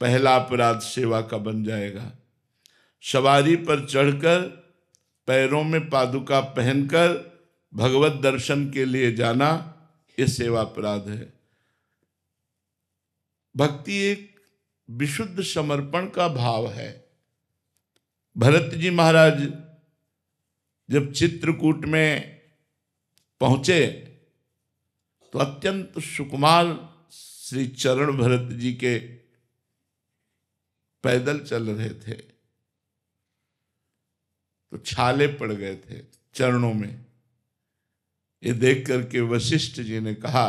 पहला अपराध सेवा का बन जाएगा। सवारी पर चढ़कर पैरों में पादुका पहनकर भगवत दर्शन के लिए जाना, ये सेवा अपराध है। भक्ति एक विशुद्ध समर्पण का भाव है। भरत जी महाराज जब चित्रकूट में पहुंचे तो अत्यंत सुकुमार श्री चरण भरत जी के पैदल चल रहे थे, तो छाले पड़ गए थे चरणों में। ये देख करके वशिष्ठ जी ने कहा,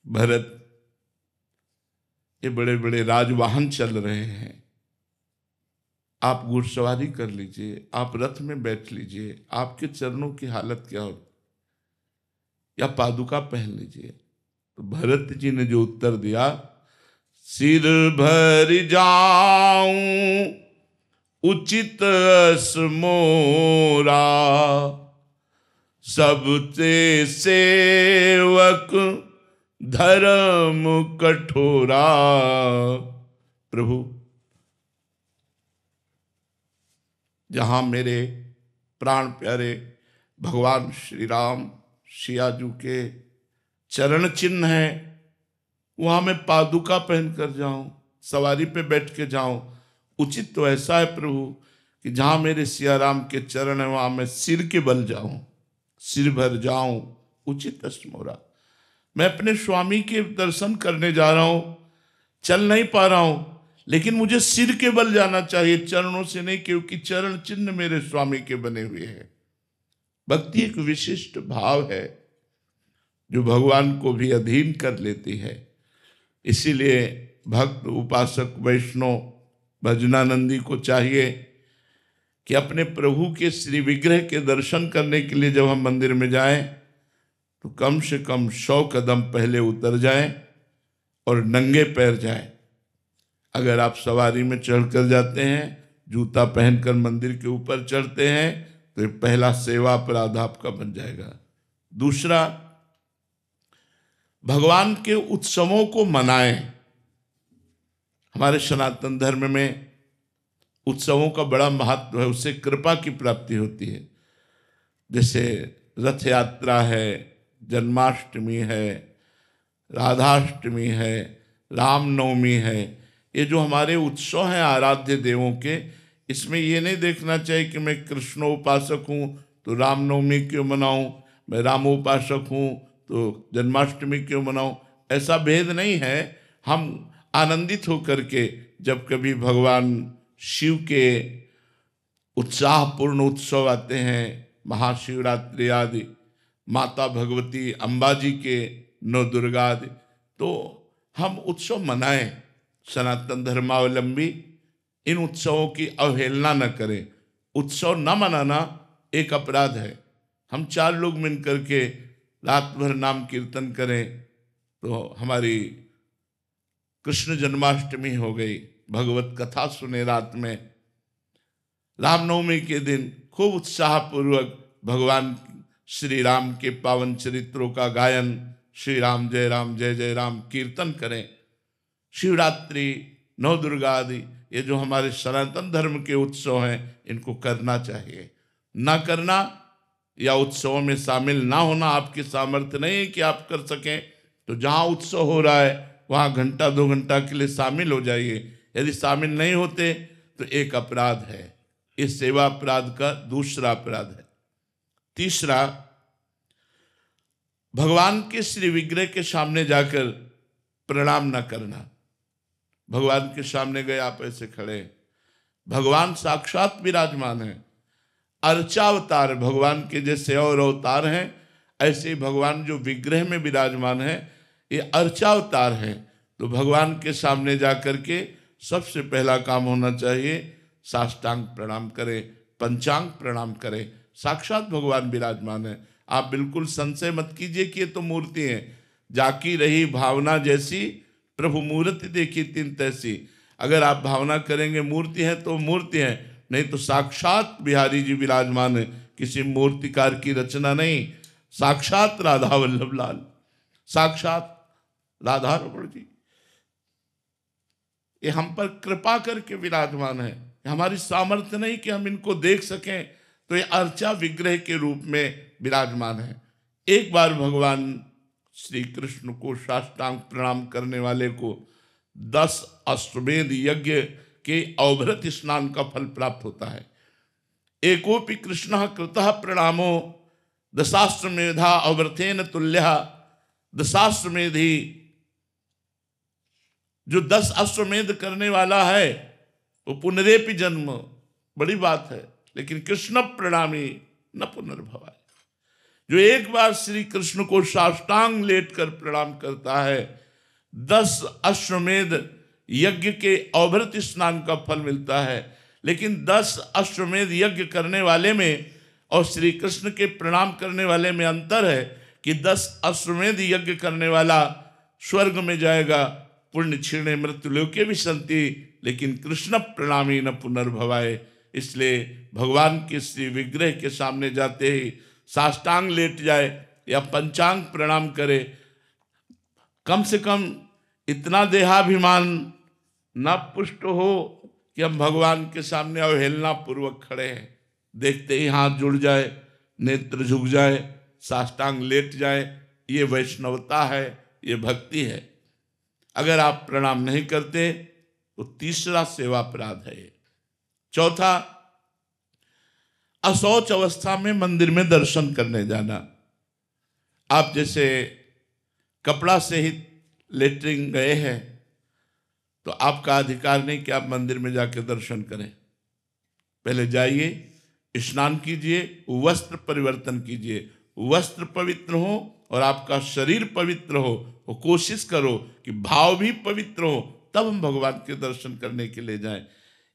भरत, ये बड़े बड़े राजवाहन चल रहे हैं, आप घुड़सवारी कर लीजिए, आप रथ में बैठ लीजिए, आपके चरणों की हालत क्या हो, या पादुका पहन लीजिए। तो भरत जी ने जो उत्तर दिया, सिर भर जाऊं उचित अस मोरा, सबसे सेवक धर्म कठोरा। प्रभु, जहां मेरे प्राण प्यारे भगवान श्री राम सियाजू के चरण चिन्ह हैं, वहां मैं पादुका पहन कर जाऊं, सवारी पे बैठ के जाऊं, उचित तो ऐसा है प्रभु कि जहां मेरे सिया राम के चरण है वहां मैं सिर के बल जाऊं, सिर भर जाऊं उचित अस्मोरा। मैं अपने स्वामी के दर्शन करने जा रहा हूं, चल नहीं पा रहा हूं, लेकिन मुझे सिर के बल जाना चाहिए, चरणों से नहीं, क्योंकि चरण चिन्ह मेरे स्वामी के बने हुए हैं। भक्ति एक विशिष्ट भाव है जो भगवान को भी अधीन कर लेती है। इसीलिए भक्त, उपासक, वैष्णव, भजनानंदी को चाहिए कि अपने प्रभु के श्री विग्रह के दर्शन करने के लिए जब हम मंदिर में जाएं तो कम से कम 100 कदम पहले उतर जाएं और नंगे पैर जाएं। अगर आप सवारी में चढ़कर जाते हैं, जूता पहनकर मंदिर के ऊपर चढ़ते हैं, तो ये पहला सेवा अपराध आपका बन जाएगा। दूसरा, भगवान के उत्सवों को मनाएं। हमारे सनातन धर्म में उत्सवों का बड़ा महत्व है, उससे कृपा की प्राप्ति होती है। जैसे रथ यात्रा है, जन्माष्टमी है, राधाष्टमी है, रामनवमी है, ये जो हमारे उत्सव हैं आराध्य देवों के, इसमें ये नहीं देखना चाहिए कि मैं कृष्णोपासक हूँ तो रामनवमी क्यों मनाऊं, मैं रामोपासक हूँ तो जन्माष्टमी क्यों मनाऊं। ऐसा भेद नहीं है। हम आनंदित होकर के जब कभी भगवान शिव के उत्साहपूर्ण उत्सव आते हैं, महाशिवरात्रि आदि, माता भगवती अंबाजी के नौ दुर्गा आदि, तो हम उत्सव मनाएं। सनातन धर्मावलंबी इन उत्सवों की अवहेलना न करें। उत्सव न मनाना एक अपराध है। हम 4 लोग मिलकर के रात भर नाम कीर्तन करें तो हमारी कृष्ण जन्माष्टमी हो गई, भगवत कथा सुने रात में। रामनवमी के दिन खूब उत्साहपूर्वक भगवान श्री राम के पावन चरित्रों का गायन, श्री राम जय जय राम कीर्तन करें। शिवरात्रि, नौ दुर्गा आदि, ये जो हमारे सनातन धर्म के उत्सव हैं, इनको करना चाहिए। ना करना या उत्सवों में शामिल ना होना आपकी सामर्थ्य नहीं है कि आप कर सकें, तो जहाँ उत्सव हो रहा है वहाँ घंटा 2 घंटा के लिए शामिल हो जाइए। यदि शामिल नहीं होते तो एक अपराध है। इस सेवा अपराध का दूसरा अपराध है। तीसरा, भगवान के श्री विग्रह के सामने जाकर प्रणाम न करना। भगवान के सामने गए, आप ऐसे खड़े, भगवान साक्षात विराजमान है, अर्चावतार भगवान के जैसे और अवतार हैं, ऐसे भगवान जो विग्रह में विराजमान है ये अर्चावतार हैं। तो भगवान के सामने जाकर के सबसे पहला काम होना चाहिए साष्टांग प्रणाम करें, पंचांग प्रणाम करें। साक्षात भगवान विराजमान है। आप बिल्कुल संशय मत कीजिए कि ये तो मूर्ति है। जाकी रही भावना जैसी, प्रभु मूर्ति देखी तिन तैसी। अगर आप भावना करेंगे मूर्ति है तो मूर्ति है, नहीं तो साक्षात बिहारी जी विराजमान है, किसी मूर्तिकार की रचना नहीं। साक्षात राधा वल्लभ लाल, साक्षात राधा रमण जी। ये हम पर कृपा करके विराजमान है। हमारी सामर्थ्य नहीं कि हम इनको देख सकें, तो ये अर्चा विग्रह के रूप में विराजमान है। एक बार भगवान श्री कृष्ण को साष्टांग प्रणाम करने वाले को 10 अश्वमेध यज्ञ के अवभृत स्नान का फल प्राप्त होता है। एकोपि कृष्ण कृतः प्रणामो दशाश्वमेधा अवृतेन तुल्यः। दशाश्वमेधी, जो 10 अश्वमेध करने वाला है वो पुनरेपि जन्म, बड़ी बात है, लेकिन कृष्ण प्रणामी न पुनर्भवाय। जो एक बार श्री कृष्ण को साष्टांग लेट कर प्रणाम करता है, 10 अश्वमेध यज्ञ के अवभृत स्नान का फल मिलता है। लेकिन 10 अश्वमेध यज्ञ करने वाले में और श्री कृष्ण के प्रणाम करने वाले में अंतर है कि 10 अश्वमेध यज्ञ करने वाला स्वर्ग में जाएगा, पुण्य क्षीणे मृत्युलोके विसंति, लेकिन कृष्ण प्रणामी न पुनर्भवाय। इसलिए भगवान के श्री विग्रह के सामने जाते ही साष्टांग लेट जाए या पंचांग प्रणाम करे। कम से कम इतना देहाभिमान न पुष्ट हो कि हम भगवान के सामने अवहेलना पूर्वक खड़े हैं, देखते ही हाथ जुड़ जाए, नेत्र झुक जाए, साष्टांग लेट जाए। ये वैष्णवता है, ये भक्ति है। अगर आप प्रणाम नहीं करते तो तीसरा सेवा अपराध है। चौथा, अशौच अवस्था में मंदिर में दर्शन करने जाना। आप जैसे कपड़ा सहित लेटरिन गए हैं तो आपका अधिकार नहीं कि आप मंदिर में जाकर दर्शन करें। पहले जाइए, स्नान कीजिए, वस्त्र परिवर्तन कीजिए, वस्त्र पवित्र हो और आपका शरीर पवित्र हो। वो कोशिश करो कि भाव भी पवित्र हो, तब हम भगवान के दर्शन करने के लिए जाएं।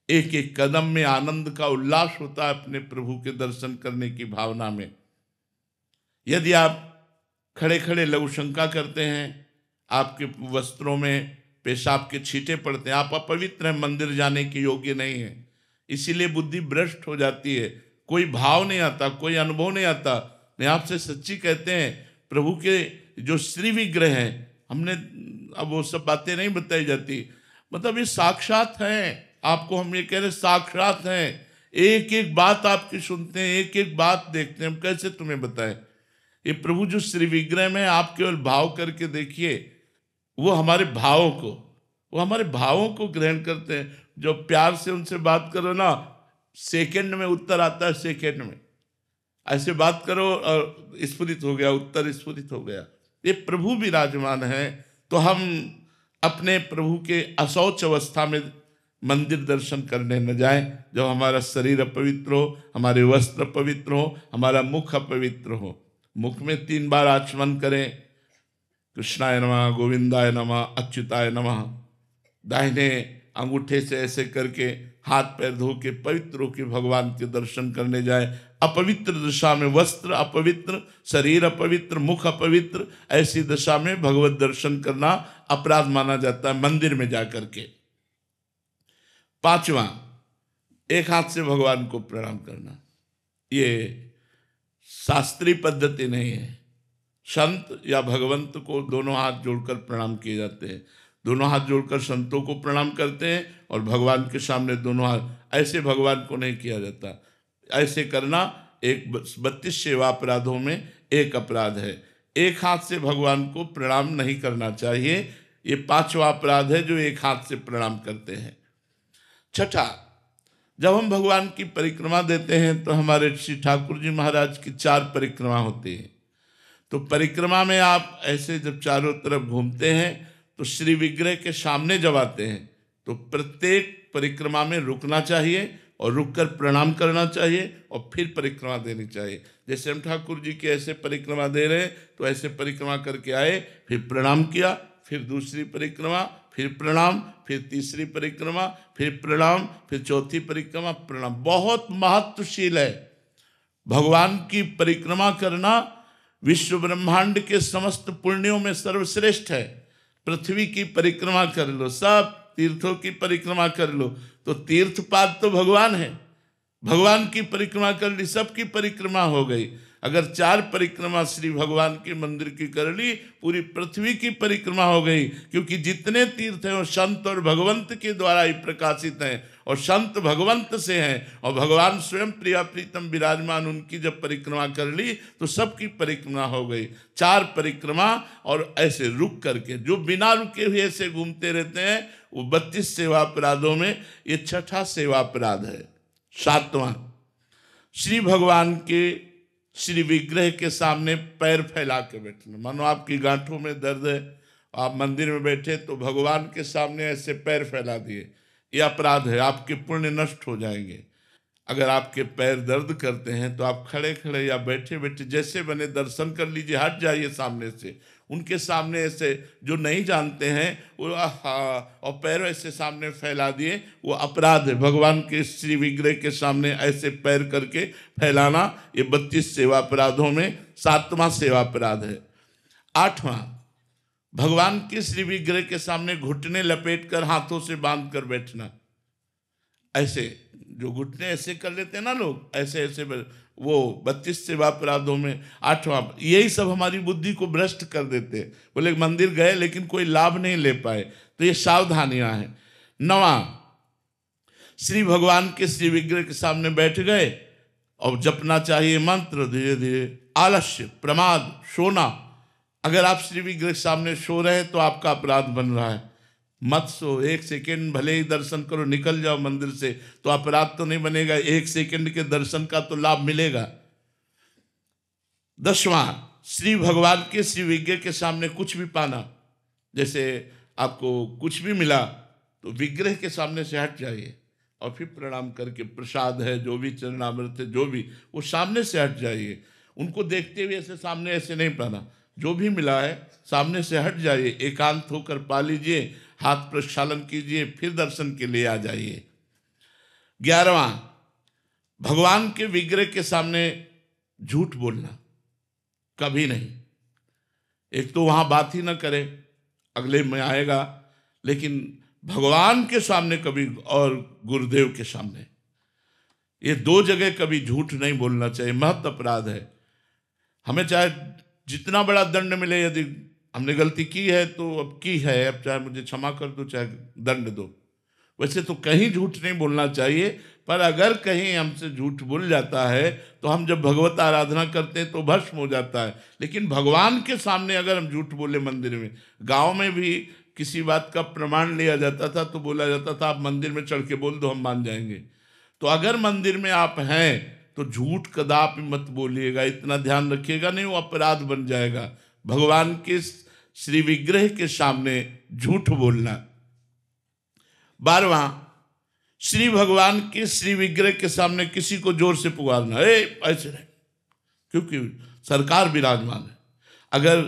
एक एक कदम में आनंद का उल्लास होता है अपने प्रभु के दर्शन करने की भावना में। यदि आप खड़े खड़े लघुशंका करते हैं, आपके वस्त्रों में पेशाब के छींटे पड़ते हैं, आप अपवित्र हैं, मंदिर जाने के योग्य नहीं है, इसीलिए बुद्धि भ्रष्ट हो जाती है, कोई भाव नहीं आता, कोई अनुभव नहीं आता। मैं आपसे सच्ची कहते हैं, प्रभु के जो श्री विग्रह हैं, हमने अब वो सब बातें नहीं बताई जाती, मतलब ये साक्षात हैं। आपको हम ये कह रहे साक्षात हैं, एक एक बात आपकी सुनते हैं, एक एक बात देखते हैं, हम कैसे तुम्हें बताएं। ये प्रभु जो श्री विग्रह में आप केवल भाव करके देखिए, वो हमारे भावों को ग्रहण करते हैं। जो प्यार से उनसे बात करो ना, सेकंड में उत्तर आता है, सेकंड में ऐसे बात करो और स्फुरित हो गया उत्तर, स्फुरित हो गया। ये प्रभु विराजमान है, तो हम अपने प्रभु के अशौच अवस्था में मंदिर दर्शन करने न जाएं। जब हमारा शरीर अपवित्र हो, हमारे वस्त्र पवित्र हो, हमारा मुख अपवित्र हो। मुख में 3 बार आचमन करें, कृष्णाय नमः, गोविंदाय नमः, अच्युताय नमः। दाहिने अंगूठे से ऐसे करके हाथ पैर धो के पवित्र होकर भगवान के दर्शन करने जाए। अपवित्र दशा में वस्त्र अपवित्र, शरीर अपवित्र, मुख अपवित्र, ऐसी दशा में भगवत दर्शन करना अपराध माना जाता है मंदिर में जाकर के। 5वां, एक हाथ से भगवान को प्रणाम करना। ये शास्त्रीय पद्धति नहीं है। संत या भगवंत को दोनों हाथ जोड़कर प्रणाम किए जाते हैं। दोनों हाथ जोड़कर संतों को प्रणाम करते हैं और भगवान के सामने दोनों हाथ, ऐसे भगवान को नहीं किया जाता। ऐसे करना एक 32 सेवा अपराधों में एक अपराध है। एक हाथ से भगवान को प्रणाम नहीं करना चाहिए। ये 5वां अपराध है जो एक हाथ से प्रणाम करते हैं। 6ठा, जब हम भगवान की परिक्रमा देते हैं तो हमारे श्री ठाकुर जी महाराज की 4 परिक्रमा होती है। तो परिक्रमा में आप ऐसे जब चारों तरफ घूमते हैं तो श्री विग्रह के सामने जब आते हैं तो प्रत्येक परिक्रमा में रुकना चाहिए और रुककर प्रणाम करना चाहिए और फिर परिक्रमा देनी चाहिए। जैसे हम ठाकुर जी की ऐसे परिक्रमा दे रहे हैं तो ऐसे परिक्रमा करके आए, फिर प्रणाम किया, फिर दूसरी परिक्रमा, फिर प्रणाम, फिर तीसरी परिक्रमा, फिर प्रणाम, फिर चौथी परिक्रमा, प्रणाम। बहुत महत्वशील है। भगवान की परिक्रमा करना विश्व ब्रह्मांड के समस्त पुण्यों में सर्वश्रेष्ठ है। पृथ्वी की परिक्रमा कर लो, सब तीर्थों की परिक्रमा कर लो, तो तीर्थपाद तो भगवान है। भगवान की परिक्रमा कर ली, सबकी परिक्रमा हो गई। अगर 4 परिक्रमा श्री भगवान के मंदिर की कर ली, पूरी पृथ्वी की परिक्रमा हो गई। क्योंकि जितने तीर्थ हैं वो संत और भगवंत के द्वारा ही प्रकाशित हैं, और संत भगवंत से हैं, और भगवान स्वयं प्रिया प्रीतम विराजमान, उनकी जब परिक्रमा कर ली तो सबकी परिक्रमा हो गई। 4 परिक्रमा, और ऐसे रुक करके, जो बिना रुके हुए ऐसे घूमते रहते हैं वो 32 सेवा अपराधों में ये 6ठा सेवा अपराध है। 7वां, श्री भगवान के श्री विग्रह के सामने पैर फैला के बैठना। मानो आपकी गांठों में दर्द है, आप मंदिर में बैठे तो भगवान के सामने ऐसे पैर फैला दिए, ये अपराध है, आपके पुण्य नष्ट हो जाएंगे। अगर आपके पैर दर्द करते हैं तो आप खड़े खड़े या बैठे बैठे जैसे बने दर्शन कर लीजिए, हट जाइए सामने से। उनके सामने ऐसे जो नहीं जानते हैं वो और पैर ऐसे सामने फैला दिए, वो अपराध है। भगवान के श्री विग्रह के सामने ऐसे पैर करके फैलाना, ये 32 सेवा अपराधों में 7वां सेवा अपराध है। 8वां, भगवान के श्री विग्रह के सामने घुटने लपेट कर हाथों से बांध कर बैठना। ऐसे जो घुटने ऐसे कर लेते हैं ना लोग, ऐसे ऐसे वो 32 सेवा अपराधों में 8वां। यही सब हमारी बुद्धि को भ्रष्ट कर देते हैं। बोले मंदिर गए लेकिन कोई लाभ नहीं ले पाए, तो ये सावधानियां हैं। 9वां, श्री भगवान के श्री विग्रह के सामने बैठ गए और जपना चाहिए मंत्र धीरे धीरे। आलस्य, प्रमाद, सोना। अगर आप श्री विग्रह के सामने सो रहे हैं तो आपका अपराध बन रहा है। मत सो, 1 सेकेंड भले ही दर्शन करो, निकल जाओ मंदिर से, तो अपराध तो नहीं बनेगा, 1 सेकेंड के दर्शन का तो लाभ मिलेगा। 10वां, श्री भगवान के श्री विग्रह के सामने कुछ भी पाना। जैसे आपको कुछ भी मिला तो विग्रह के सामने से हट जाइए और फिर प्रणाम करके, प्रसाद है जो भी, चरणामृत है जो भी, वो सामने से हट जाइए। उनको देखते हुए ऐसे सामने ऐसे नहीं पाना, जो भी मिला है सामने से हट जाइए, एकांत होकर पा लीजिए, हाथ प्रक्षालन कीजिए, फिर दर्शन के लिए आ जाइए। 11वां, भगवान के विग्रह के सामने झूठ बोलना कभी नहीं। एक तो वहां बात ही ना करे, अगले में आएगा, लेकिन भगवान के सामने कभी, और गुरुदेव के सामने, ये 2 जगह कभी झूठ नहीं बोलना चाहिए। महत्व अपराध है। हमें चाहे जितना बड़ा दंड मिले, यदि हमने गलती की है तो अब की है, अब चाहे मुझे क्षमा कर दो चाहे दंड दो। वैसे तो कहीं झूठ नहीं बोलना चाहिए, पर अगर कहीं हमसे झूठ बोल जाता है तो हम जब भगवत आराधना करते हैं तो भस्म हो जाता है। लेकिन भगवान के सामने अगर हम झूठ बोले मंदिर में, गांव में भी किसी बात का प्रमाण लिया जाता था तो बोला जाता था आप मंदिर में चढ़ के बोल दो, हम मान जाएंगे। तो अगर मंदिर में आप हैं तो झूठ कदापि मत बोलिएगा, इतना ध्यान रखिएगा, नहीं वो अपराध बन जाएगा। भगवान के श्री विग्रह के सामने झूठ बोलना। 12वां, श्री भगवान के श्री विग्रह के सामने किसी को जोर से पुकारना, ऐसे नहीं, क्योंकि सरकार विराजमान है। अगर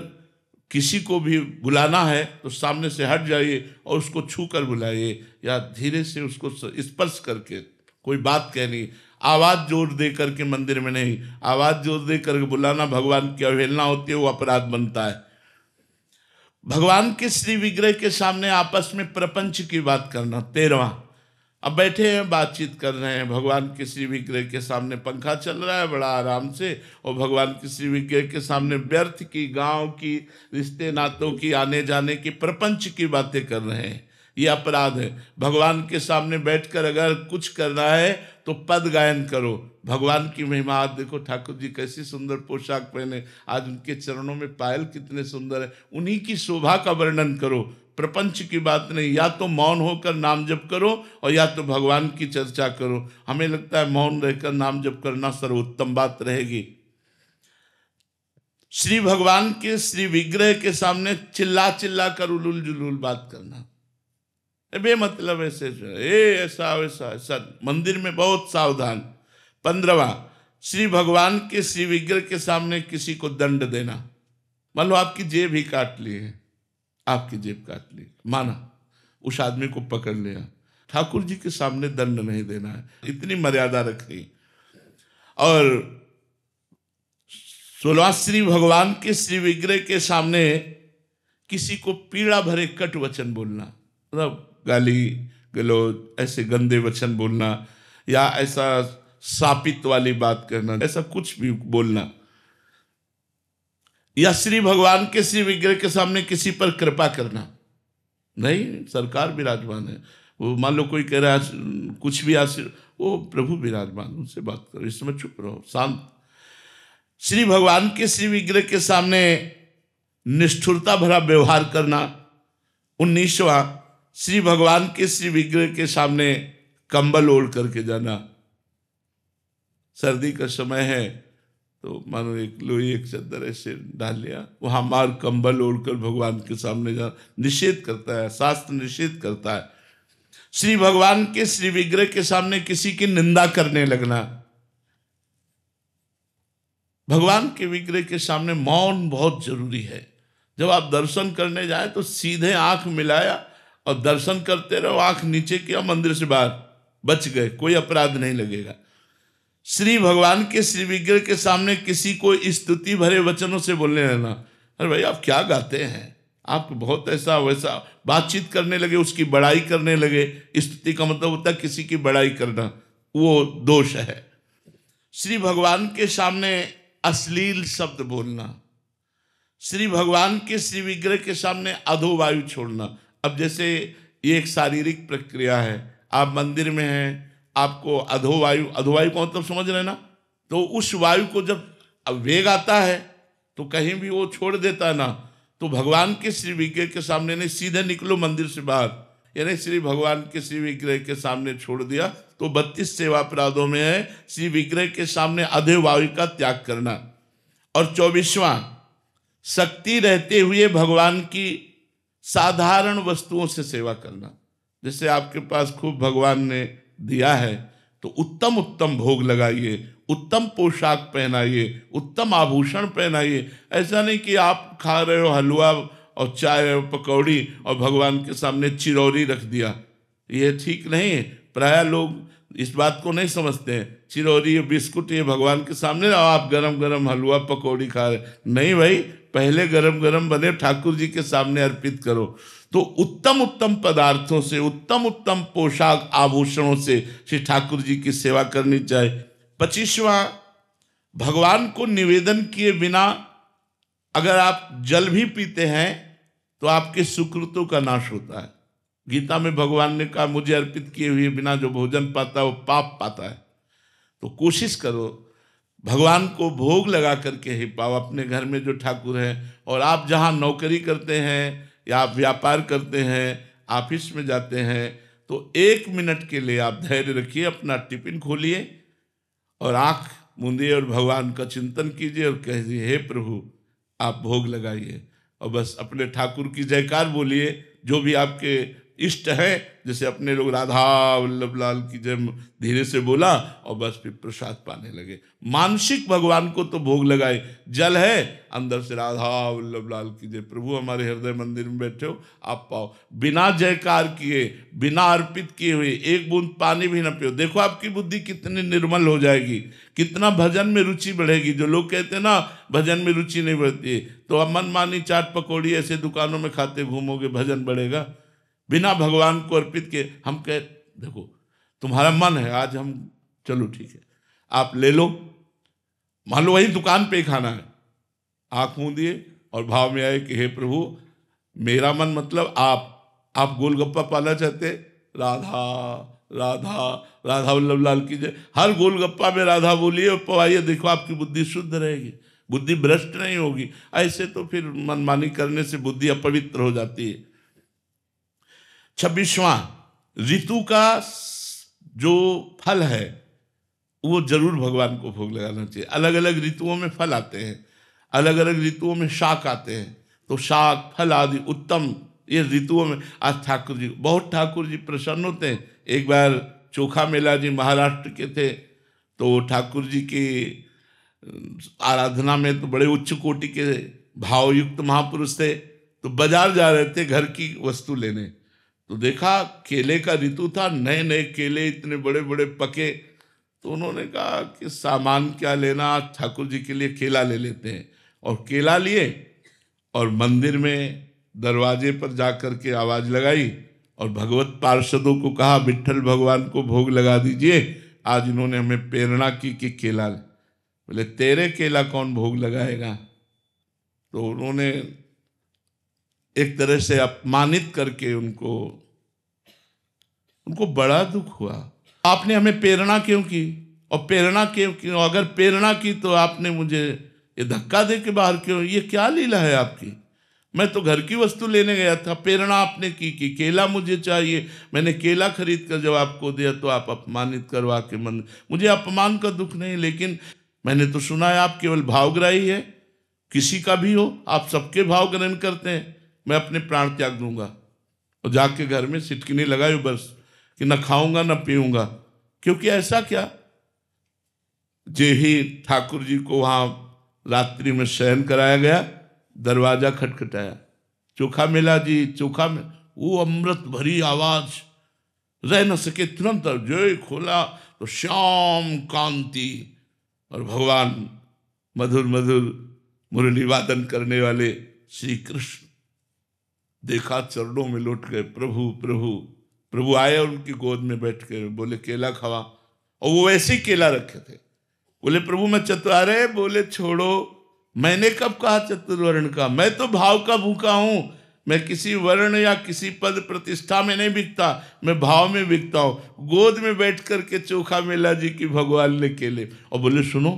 किसी को भी बुलाना है तो सामने से हट जाइए और उसको छू कर बुलाइए, या धीरे से उसको स्पर्श करके कोई बात कहनी। आवाज जोर दे करके मंदिर में नहीं, आवाज जोर दे करके बुलाना भगवान की अवहेलना होती है, वो अपराध बनता है। भगवान के श्री विग्रह के सामने आपस में प्रपंच की बात करना। 13वां, अब बैठे हैं बातचीत कर रहे हैं, भगवान के श्री विग्रह के सामने पंखा चल रहा है बड़ा आराम से, और भगवान के श्री विग्रह के सामने व्यर्थ की, गांव की, रिश्ते नातों की, आने जाने की, प्रपंच की बातें कर रहे हैं, ये अपराध है। भगवान के सामने बैठकर अगर कुछ करना है तो पद गायन करो, भगवान की महिमा। आज देखो ठाकुर जी कैसी सुंदर पोशाक पहने, आज उनके चरणों में पायल कितने सुंदर है, उन्हीं की शोभा का वर्णन करो, प्रपंच की बात नहीं। या तो मौन होकर नाम जप करो और या तो भगवान की चर्चा करो। हमें लगता है मौन रहकर नाम जप करना सर्वोत्तम बात रहेगी। श्री भगवान के श्री विग्रह के सामने चिल्ला चिल्ला कर उलूल जुलूल बात करना, बेमतलब ऐसे ऐसा वैसा ऐसा, मंदिर में बहुत सावधान। 15वां, श्री भगवान के श्री विग्रह के सामने किसी को दंड देना। मान लो आपकी जेब ही काट ली है, आपकी जेब काट ली, माना उस आदमी को पकड़ लिया, ठाकुर जी के सामने दंड नहीं देना है, इतनी मर्यादा रखनी। और 16वां, श्री भगवान के श्री विग्रह के सामने किसी को पीड़ा भरे कट वचन बोलना, मतलब गाली गलौज, ऐसे गंदे वचन बोलना, या ऐसा शापित वाली बात करना, ऐसा कुछ भी बोलना, या श्री भगवान के श्री विग्रह के सामने किसी पर कृपा करना। नहीं, सरकार विराजमान है। वो मान लो कोई कह रहा है कुछ भी आशीर्वाद, वो प्रभु विराजमान, उनसे बात करो, इस समय चुप रहो, शांत। श्री भगवान के श्री विग्रह के सामने निष्ठुरता भरा व्यवहार करना। 19वां, श्री भगवान के श्री विग्रह के सामने कंबल ओढ़ करके जाना। सर्दी का समय है तो मानो एक लोई एक चादर ऐसे डाल लिया, वहां मार कंबल ओढ़कर भगवान के सामने जाना निषेध करता है, शास्त्र निषेध करता है। श्री भगवान के श्री विग्रह के सामने किसी की निंदा करने लगना। भगवान के विग्रह के सामने मौन बहुत जरूरी है। जब आप दर्शन करने जाए तो सीधे आंख मिलाया और दर्शन करते रहो, आंख नीचे किया, मंदिर से बाहर, बच गए, कोई अपराध नहीं लगेगा। श्री भगवान के श्री विग्रह के सामने किसी को स्तुति भरे वचनों से बोलने लगना। अरे भाई आप क्या गाते हैं, आप बहुत ऐसा वैसा बातचीत करने लगे, उसकी बड़ाई करने लगे। स्तुति का मतलब होता है किसी की बड़ाई करना, वो दोष है। श्री भगवान के सामने अश्लील शब्द बोलना। श्री भगवान के श्री विग्रह के सामने अधोवायु छोड़ना। अब जैसे ये एक शारीरिक प्रक्रिया है, आप मंदिर में हैं, आपको अधोवायु का मतलब समझ रहे ना, तो उस वायु को जब वेग आता है तो कहीं भी वो छोड़ देता है ना, तो भगवान के श्री विग्रह के सामने नहीं, सीधे निकलो मंदिर से बाहर, यानी श्री भगवान के श्री विग्रह के सामने छोड़ दिया तो 32 सेवा अपराधों में है श्री विग्रह के सामने अधोवायु का त्याग करना। और 24वां, शक्ति रहते हुए भगवान की साधारण वस्तुओं से सेवा करना। जैसे आपके पास खूब भगवान ने दिया है तो उत्तम उत्तम भोग लगाइए, उत्तम पोशाक पहनाइए, उत्तम आभूषण पहनाइए। ऐसा नहीं कि आप खा रहे हो हलवा और चाय और पकौड़ी और भगवान के सामने चिरौरी रख दिया, ये ठीक नहीं है। प्राय लोग इस बात को नहीं समझते हैं, चिरौरी बिस्कुट ये भगवान के सामने और आप गरम गरम हलवा पकौड़ी खा रहे। नहीं भाई, पहले गरम गरम बने ठाकुर जी के सामने अर्पित करो। तो उत्तम उत्तम पदार्थों से, उत्तम उत्तम पोशाक आभूषणों से श्री ठाकुर जी की सेवा करनी चाहिए। 25वां, भगवान को निवेदन किए बिना अगर आप जल भी पीते हैं तो आपके सुकृतों का नाश होता है। गीता में भगवान ने कहा मुझे अर्पित किए हुए बिना जो भोजन पाता है वो पाप पाता है। तो कोशिश करो भगवान को भोग लगा करके ही पाओ। अपने घर में जो ठाकुर हैं, और आप जहाँ नौकरी करते हैं या आप व्यापार करते हैं, ऑफिस में जाते हैं, तो 1 मिनट के लिए आप धैर्य रखिए, अपना टिफिन खोलिए और आँख मूंदिए और भगवान का चिंतन कीजिए और कहिए हे प्रभु आप भोग लगाइए, और बस अपने ठाकुर की जयकार बोलिए। जो भी आपके इष्ट है, जैसे अपने लोग राधा वल्लभ लाल की जय धीरे से बोला और बस फिर प्रसाद पाने लगे। मानसिक भगवान को तो भोग लगाए, जल है अंदर से राधा वल्लभ लाल की जय, प्रभु हमारे हृदय मंदिर में बैठे हो आप पाओ। बिना जयकार किए, बिना अर्पित किए हुए 1 बूंद पानी भी न पियो। देखो आपकी बुद्धि कितनी निर्मल हो जाएगी, कितना भजन में रुचि बढ़ेगी। जो लोग कहते हैं ना भजन में रुचि नहीं बढ़ती, तो अब मनमानी चाट पकौड़ी ऐसे दुकानों में खाते घूमोगे, भजन बढ़ेगा? बिना भगवान को अर्पित के हम कह देखो तुम्हारा मन है आज हम, चलो ठीक है आप ले लो, मान लो वही दुकान पे खाना है, आँख मूंदिए और भाव में आए कि हे प्रभु मेरा मन मतलब आप गोलगप्पा पाना चाहते, राधा राधा राधा वल्लभ लाल की जय, हर गोलगप्पा में राधा बोलिए और पवाइए, देखो आपकी बुद्धि शुद्ध रहेगी, बुद्धि भ्रष्ट नहीं होगी। ऐसे तो फिर मनमानी करने से बुद्धि अपवित्र हो जाती है। 26वां, ऋतु का जो फल है वो जरूर भगवान को भोग लगाना चाहिए। अलग अलग ऋतुओं में फल आते हैं, अलग अलग ऋतुओं में शाक आते हैं, तो शाक फल आदि उत्तम ये ऋतुओं में। आज ठाकुर जी प्रसन्न होते हैं। एक बार चोखा मेला जी महाराष्ट्र के थे, तो ठाकुर जी की आराधना में तो बड़े उच्च कोटि के भावयुक्त महापुरुष थे, तो बाजार जा रहे थे घर की वस्तु लेने, तो देखा केले का ऋतु था, नए नए केले इतने बड़े बड़े पके, तो उन्होंने कहा कि सामान क्या लेना, ठाकुर जी के लिए केला ले लेते हैं। और केला लिए और मंदिर में दरवाजे पर जा कर के आवाज़ लगाई और भगवत पार्षदों को कहा विट्ठल भगवान को भोग लगा दीजिए। आज इन्होंने हमें प्रेरणा की कि केला, बोले तेरे केला कौन भोग लगाएगा, तो उन्होंने एक तरह से अपमानित करके उनको बड़ा दुख हुआ। आपने हमें प्रेरणा क्यों की, और प्रेरणा क्यों, अगर प्रेरणा की तो आपने मुझे ये धक्का दे के बाहर क्यों, ये क्या लीला है आपकी? मैं तो घर की वस्तु लेने गया था, प्रेरणा आपने की कि केला मुझे चाहिए, मैंने केला खरीद कर जब आपको दिया तो आप अपमानित करवा के मन, मुझे अपमान का दुख नहीं, लेकिन मैंने तो सुना है आप केवल भावग्राही है, किसी का भी हो आप सबके भाव ग्रहण करते हैं, मैं अपने प्राण त्याग दूंगा। और जाके घर में सिटकिनी लगाई बस कि न खाऊंगा न पीऊंगा। क्योंकि ऐसा क्या, जे ही ठाकुर जी को वहाँ रात्रि में शयन कराया गया, दरवाजा खटखटाया, चोखा मेला जी, चोखा में, वो अमृत भरी आवाज, रह न सके, तुरंत जो खोला तो श्याम कांति, और भगवान मधुर मधुर मुरली वादन करने वाले श्री कृष्ण देखा, चरणों में लौट गए, प्रभु प्रभु प्रभु आए और उनकी गोद में बैठ के बोले केला खावा, और वो वैसे ही केला रखे थे। बोले प्रभु मैं चतुरारे, बोले छोड़ो, मैंने कब कहा चतुर्वर्ण का, मैं तो भाव का भूखा हूं, मैं किसी वर्ण या किसी पद प्रतिष्ठा में नहीं बिकता, मैं भाव में बिकता हूं। गोद में बैठ करके चोखा मेला जी की भगवान ने केले, और बोले सुनो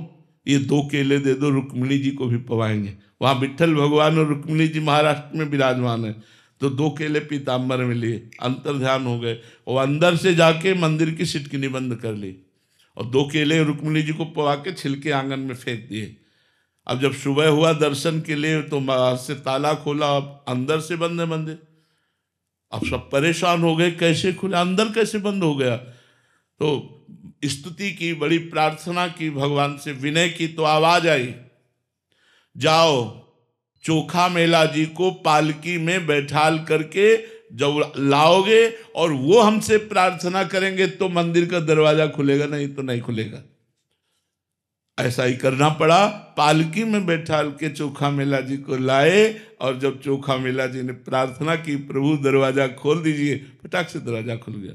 ये 2 केले दे दो, रुक्मिणी जी को भी पवाएंगे। वहाँ विट्ठल भगवान और रुक्मिणी जी महाराष्ट्र में विराजमान है, तो 2 केले पीताम्बर में लिए, अंतर ध्यान हो गए, और अंदर से जाके मंदिर की सिटकिनी बंद कर ली, और 2 केले रुक्मिणी जी को पवा के छिलके आंगन में फेंक दिए। अब जब सुबह हुआ दर्शन के लिए तो बाहर से ताला खोला, अब अंदर से बंद है मंदिर। अब सब परेशान हो गए, कैसे खुला, अंदर कैसे बंद हो गया। तो स्तुति की, बड़ी प्रार्थना की, भगवान से विनय की, तो आवाज आई, जाओ चोखा मेला जी को पालकी में बैठाल करके जब लाओगे और वो हमसे प्रार्थना करेंगे तो मंदिर का दरवाजा खुलेगा, नहीं तो नहीं खुलेगा। ऐसा ही करना पड़ा, पालकी में बैठाल के चोखा मेला जी को लाए, और जब चोखा मेला जी ने प्रार्थना की प्रभु दरवाजा खोल दीजिए, फटाक से दरवाजा खुल गया।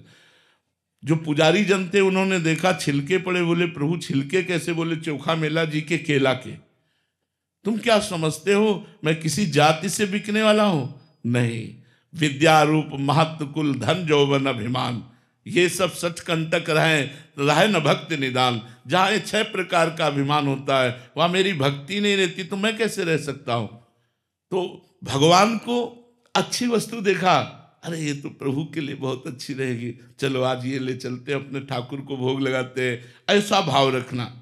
जो पुजारी जन थे उन्होंने देखा छिलके पड़े, बोले प्रभु छिलके कैसे? बोले चोखा मेला जी के केला के। तुम क्या समझते हो मैं किसी जाति से बिकने वाला हूं? नहीं, विद्या रूप महत्व कुल धन जौवन अभिमान, ये सब सचकंटक रहे न भक्ति निदान। जहाँ ये 6 प्रकार का अभिमान होता है वहाँ मेरी भक्ति नहीं रहती तो मैं कैसे रह सकता हूँ? तो भगवान को अच्छी वस्तु देखा, अरे ये तो प्रभु के लिए बहुत अच्छी रहेगी, चलो आज ये ले चलते अपने ठाकुर को भोग लगाते हैं। ऐसा भाव रखना।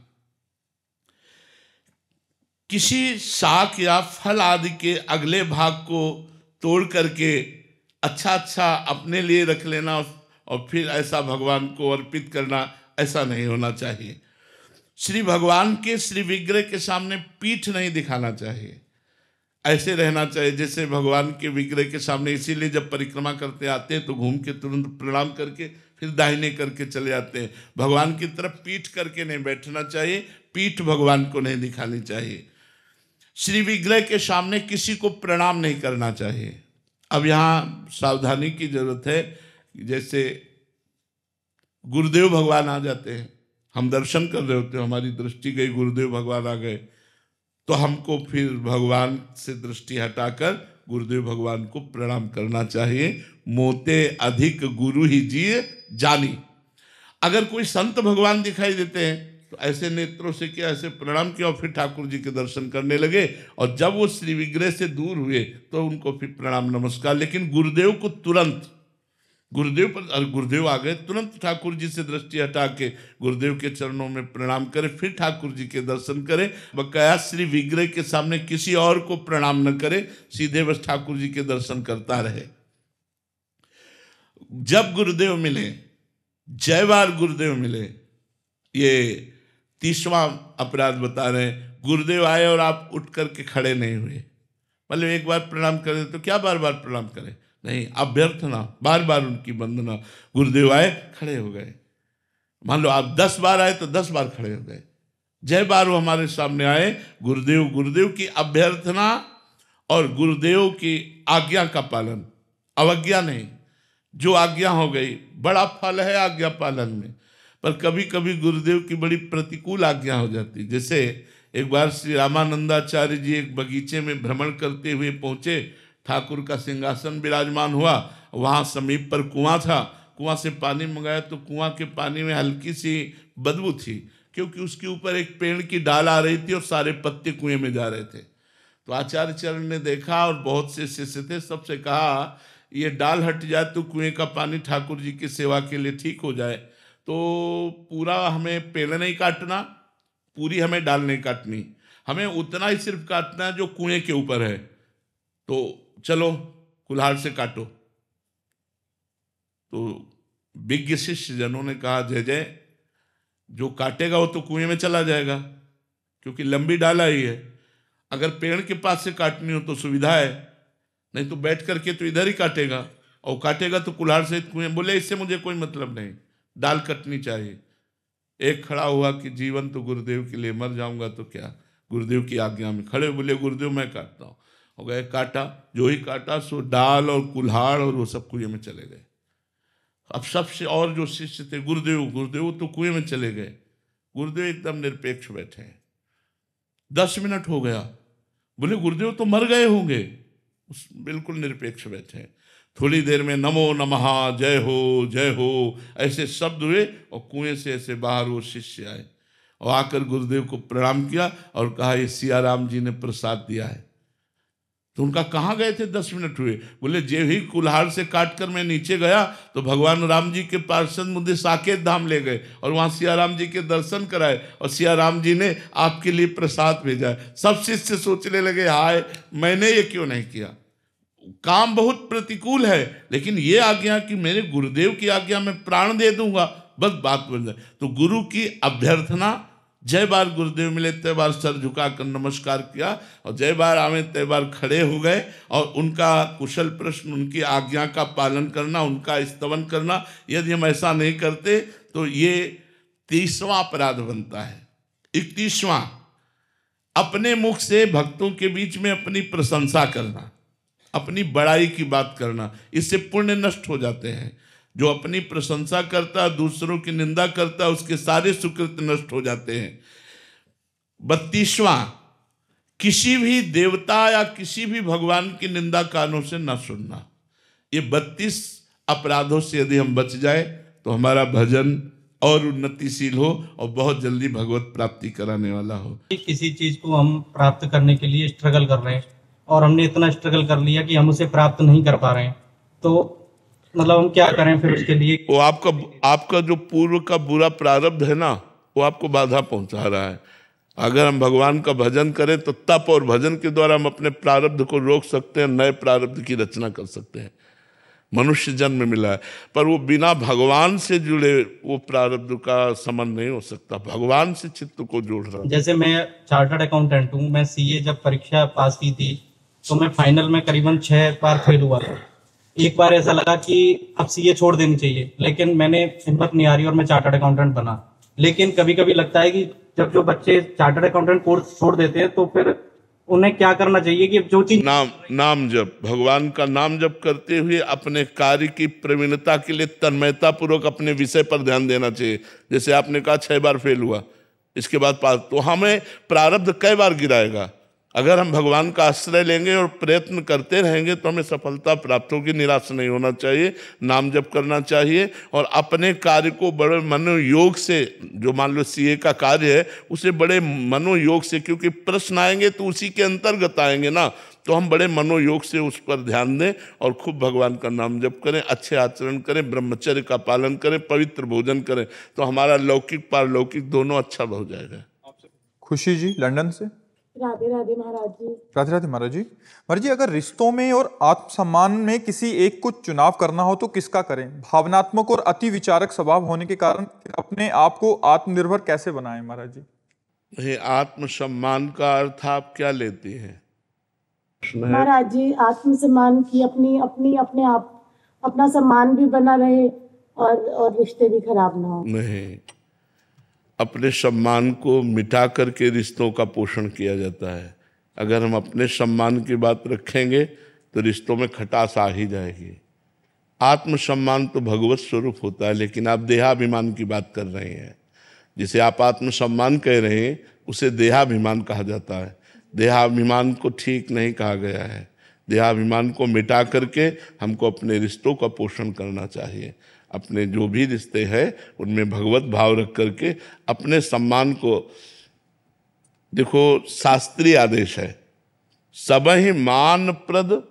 किसी शाक या फल आदि के अगले भाग को तोड़ करके अच्छा अपने लिए रख लेना और फिर ऐसा भगवान को अर्पित करना, ऐसा नहीं होना चाहिए। श्री भगवान के श्री विग्रह के सामने पीठ नहीं दिखाना चाहिए, ऐसे रहना चाहिए जैसे भगवान के विग्रह के सामने। इसीलिए जब परिक्रमा करते आते हैं तो घूम के तुरंत प्रणाम करके फिर दाहिने करके चले जाते हैं। भगवान की तरफ पीठ करके नहीं बैठना चाहिए, पीठ भगवान को नहीं दिखानी चाहिए। श्री विग्रह के सामने किसी को प्रणाम नहीं करना चाहिए। अब यहाँ सावधानी की जरूरत है, जैसे गुरुदेव भगवान आ जाते हैं, हम दर्शन कर रहे होते हैं, हमारी दृष्टि गई, गुरुदेव भगवान आ गए, तो हमको फिर भगवान से दृष्टि हटाकर गुरुदेव भगवान को प्रणाम करना चाहिए। मोते अधिक गुरु ही जिए जानी। अगर कोई संत भगवान दिखाई देते हैं तो ऐसे नेत्रों से किया, ऐसे प्रणाम किया और फिर ठाकुर जी के दर्शन करने लगे। और जब वो श्री विग्रह से दूर हुए तो उनको फिर प्रणाम नमस्कार। लेकिन गुरुदेव को तुरंत, गुरुदेव आ गए, तुरंत ठाकुर जी से दृष्टि हटा के गुरुदेव के चरणों में प्रणाम करे, फिर ठाकुर जी के दर्शन करे। बकाया श्री विग्रह के सामने किसी और को प्रणाम न करे, सीधे बस ठाकुर जी के दर्शन करता रहे। जब गुरुदेव मिले, जय बार गुरुदेव मिले, ये 30वां अपराध बता रहे हैं। गुरुदेव आए और आप उठ करके खड़े नहीं हुए, मतलब एक बार प्रणाम करें तो क्या बार बार प्रणाम करें? नहीं, अभ्यर्थना, बार बार उनकी वंदना। गुरुदेव आए, खड़े हो गए। मान लो आप 10 बार आए तो 10 बार खड़े हो गए। जय बार वो हमारे सामने आए, गुरुदेव की अभ्यर्थना और गुरुदेव की आज्ञा का पालन, अवज्ञा नहीं। जो आज्ञा हो गई, बड़ा फल है आज्ञा पालन में, पर कभी कभी गुरुदेव की बड़ी प्रतिकूल आज्ञा हो जाती। जैसे एक बार श्री रामानंदाचार्य जी एक बगीचे में भ्रमण करते हुए पहुंचे, ठाकुर का सिंहासन विराजमान हुआ, वहां समीप पर कुआं था, कुआं से पानी मंगाया तो कुआं के पानी में हल्की सी बदबू थी, क्योंकि उसके ऊपर एक पेड़ की डाल आ रही थी और सारे पत्ते कुएं में जा रहे थे। तो आचार्य चरण ने देखा और बहुत से शिष्य थे, सबसे कहा ये डाल हट जाए तो कुएं का पानी ठाकुर जी की सेवा के लिए ठीक हो जाए। तो पूरा हमें पेड़ नहीं काटना, पूरी हमें डाल नहीं काटनी, हमें उतना ही सिर्फ काटना है जो कुएं के ऊपर है। तो चलो कुल्हाड़ से काटो। तो विज्ञ शिष्य जनों ने कहा जय जय, जो काटेगा वो तो कुएं में चला जाएगा, क्योंकि लंबी डाला ही है। अगर पेड़ के पास से काटनी हो तो सुविधा है, नहीं तो बैठ करके तो इधर ही काटेगा, और काटेगा तो कुल्हाड़ से कुएं। बोले इससे मुझे कोई मतलब नहीं, डाल कटनी चाहिए। एक खड़ा हुआ कि जीवन तो गुरुदेव के लिए, मर जाऊंगा तो क्या, गुरुदेव की आज्ञा में खड़े। बोले गुरुदेव मैं काटता हूँ। हो गए, काटा, जो ही काटा सो डाल और कुल्हाड़ और वो सब कुएं में चले गए। अब सबसे और जो शिष्य थे, गुरुदेव गुरुदेव तो कुएं में चले गए। गुरुदेव एकदम निरपेक्ष बैठे हैं। 10 मिनट हो गया, बोले गुरुदेव तो मर गए होंगे। बिल्कुल निरपेक्ष बैठे हैं। थोड़ी देर में नमो नमः, जय हो ऐसे शब्द हुए और कुएं से ऐसे बाहर वो शिष्य आए और आकर गुरुदेव को प्रणाम किया और कहा ये सियाराम जी ने प्रसाद दिया है। तो उनका कहाँ गए थे, 10 मिनट हुए। बोले जे ही कुल्हाड़ से काट कर मैं नीचे गया तो भगवान राम जी के पार्षद मुझे साकेत धाम ले गए और वहाँ सियाराम जी के दर्शन कराए और सियाराम जी ने आपके लिए प्रसाद भेजा है। सब शिष्य सोचने लगे हाय मैंने ये क्यों नहीं किया। काम बहुत प्रतिकूल है, लेकिन ये आज्ञा कि मेरे गुरुदेव की आज्ञा में प्राण दे दूंगा, बस बात बन जाए। तो गुरु की अभ्यर्थना, जय बार गुरुदेव मिले तय बार सर झुकाकर नमस्कार किया और जय बार आवे तय बार खड़े हो गए और उनका कुशल प्रश्न, उनकी आज्ञा का पालन करना, उनका स्तवन करना। यदि हम ऐसा नहीं करते तो ये 30वां अपराध बनता है। 31वां, अपने मुख से भक्तों के बीच में अपनी प्रशंसा करना, अपनी बड़ाई की बात करना, इससे पुण्य नष्ट हो जाते हैं। जो अपनी प्रशंसा करता है, दूसरों की निंदा करता है, उसके सारे सुकृत नष्ट हो जाते हैं। 32वां, किसी भी देवता या किसी भी भगवान की निंदा कानों से न सुनना। ये 32 अपराधों से यदि हम बच जाए तो हमारा भजन और उन्नतिशील हो और बहुत जल्दी भगवत प्राप्ति कराने वाला हो। किसी चीज को हम प्राप्त करने के लिए स्ट्रगल कर रहे हैं और हमने इतना स्ट्रगल कर लिया कि हम उसे प्राप्त नहीं कर पा रहे हैं, तो मतलब हम क्या करें फिर उसके लिए। वो आपका जो पूर्व का बुरा प्रारब्ध है ना, वो आपको बाधा पहुंचा रहा है। अगर हम भगवान का भजन करें तो तप और भजन के द्वारा हम अपने प्रारब्ध को रोक सकते हैं, नए प्रारब्ध की रचना कर सकते हैं। मनुष्य जन्म मिला है, पर वो बिना भगवान से जुड़े वो प्रारब्ध का संबंध नहीं हो सकता। भगवान से चित्त को जोड़ रहा। जैसे मैं चार्टर्ड अकाउंटेंट हूँ, मैं सीए जब परीक्षा पास की थी तो मैं फाइनल में करीबन 6 बार फेल हुआ था। एक बार ऐसा लगा कि अब सीए छोड़ देनी चाहिए, लेकिन मैंने हिम्मत नहीं हारी और मैं चार्टर्ड अकाउंटेंट बना। लेकिन कभी कभी लगता है कि जब जो बच्चे चार्टर्ड अकाउंटेंट कोर्स छोड़ देते हैं तो फिर उन्हें क्या करना चाहिए कि जो चीज नाम जप, भगवान का नाम जप करते हुए अपने कार्य की प्रवीणता के लिए तन्मयता पूर्वक अपने विषय पर ध्यान देना चाहिए। जैसे आपने कहा 6 बार फेल हुआ, इसके बाद पास, तो हमें प्रारब्ध कई बार गिराएगा। अगर हम भगवान का आश्रय लेंगे और प्रयत्न करते रहेंगे तो हमें सफलता प्राप्त होगी। निराश नहीं होना चाहिए, नाम जप करना चाहिए और अपने कार्य को बड़े मनोयोग से, जो मान लो सीए का कार्य है उसे बड़े मनोयोग से, क्योंकि प्रश्न आएंगे तो उसी के अंतर्गत आएंगे ना, तो हम बड़े मनोयोग से उस पर ध्यान दें और खूब भगवान का नाम जप करें, अच्छे आचरण करें, ब्रह्मचर्य का पालन करें, पवित्र भोजन करें, तो हमारा लौकिक पारलौकिक दोनों अच्छा हो जाएगा। खुशी जी लंदन से। राधे राधे महाराज जी। राधे राधे महाराज जी। महाराज जी, अगर रिश्तों में और आत्मसम्मान में किसी एक को चुनाव करना हो तो किसका करें? भावनात्मक और अति विचारक स्वभाव होने के कारण अपने आप को आत्मनिर्भर कैसे बनाएं महाराज जी? आत्मसम्मान का अर्थ आप क्या लेते हैं महाराज जी? आत्मसम्मान की अपने आप अपना सम्मान भी बना रहे और रिश्ते भी खराब ना हो। नहीं, अपने सम्मान को मिटा करके रिश्तों का पोषण किया जाता है। अगर हम अपने सम्मान की बात रखेंगे तो रिश्तों में खटास आ ही जाएगी। आत्मसम्मान तो भगवत स्वरूप होता है, लेकिन आप देहाभिमान की बात कर रहे हैं। जिसे आप आत्मसम्मान कह रहे हैं उसे देहाभिमान कहा जाता है। देहाभिमान को ठीक नहीं कहा गया है। देहाभिमान को मिटा करके हमको अपने रिश्तों का पोषण करना चाहिए। अपने जो भी रिश्ते हैं उनमें भगवत भाव रख करके अपने सम्मान को, देखो शास्त्रीय आदेश है, सबहि मान प्रद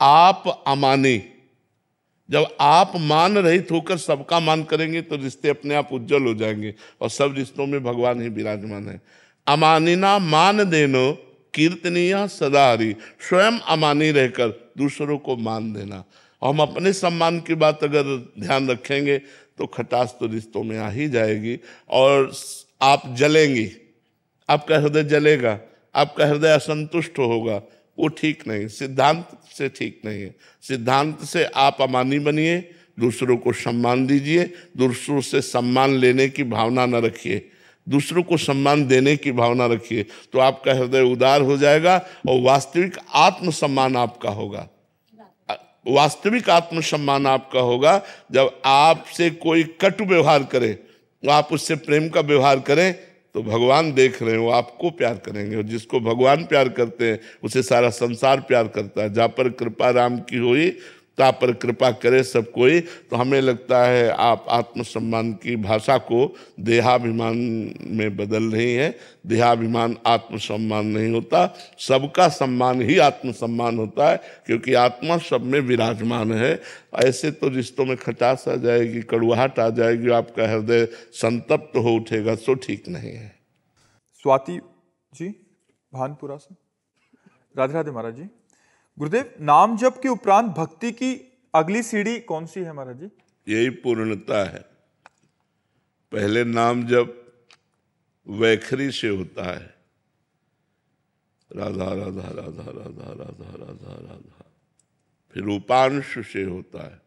आप अमानी। जब आप मान रहित होकर सबका मान करेंगे तो रिश्ते अपने आप उज्जवल हो जाएंगे और सब रिश्तों में भगवान ही विराजमान है। अमानिना मान देनो कीर्तनीय सदा हरि। स्वयं अमानी रहकर दूसरों को मान देना। और हम अपने सम्मान की बात अगर ध्यान रखेंगे तो खटास तो रिश्तों में आ ही जाएगी और आप जलेंगी, आपका हृदय जलेगा, आपका हृदय असंतुष्ट होगा। वो ठीक नहीं, सिद्धांत से ठीक नहीं है। सिद्धांत से आप अमानी बनिए, दूसरों को सम्मान दीजिए, दूसरों से सम्मान लेने की भावना न रखिए, दूसरों को सम्मान देने की भावना रखिए, तो आपका हृदय उदार हो जाएगा और वास्तविक आत्मसम्मान आपका होगा। वास्तविक आत्मसम्मान आपका होगा जब आपसे कोई कटु व्यवहार करे, आप उससे प्रेम का व्यवहार करें तो भगवान देख रहे हैं, वो आपको प्यार करेंगे। और जिसको भगवान प्यार करते हैं उसे सारा संसार प्यार करता है। जहाँ पर कृपा राम की हुई ता पर कृपा करे सब कोई। तो हमें लगता है आप आत्मसम्मान की भाषा को देहाभिमान में बदल रही हैं। देहाभिमान आत्मसम्मान नहीं होता, सबका सम्मान ही आत्मसम्मान होता है, क्योंकि आत्मा सब में विराजमान है। ऐसे तो रिश्तों में खटास आ जाएगी, कड़ुआहट आ जाएगी, आपका हृदय संतप्त हो उठेगा, तो ठीक नहीं है। स्वाति जी भानपुरा से। राधे राधे महाराज जी। गुरुदेव, नाम जप के उपरांत भक्ति की अगली सीढ़ी कौन सी है महाराज जी? यही पूर्णता है। पहले नाम जप वैखरी से होता है, राधा राधा राधा राधा राधा राधा राधा, फिर उपांश से होता है,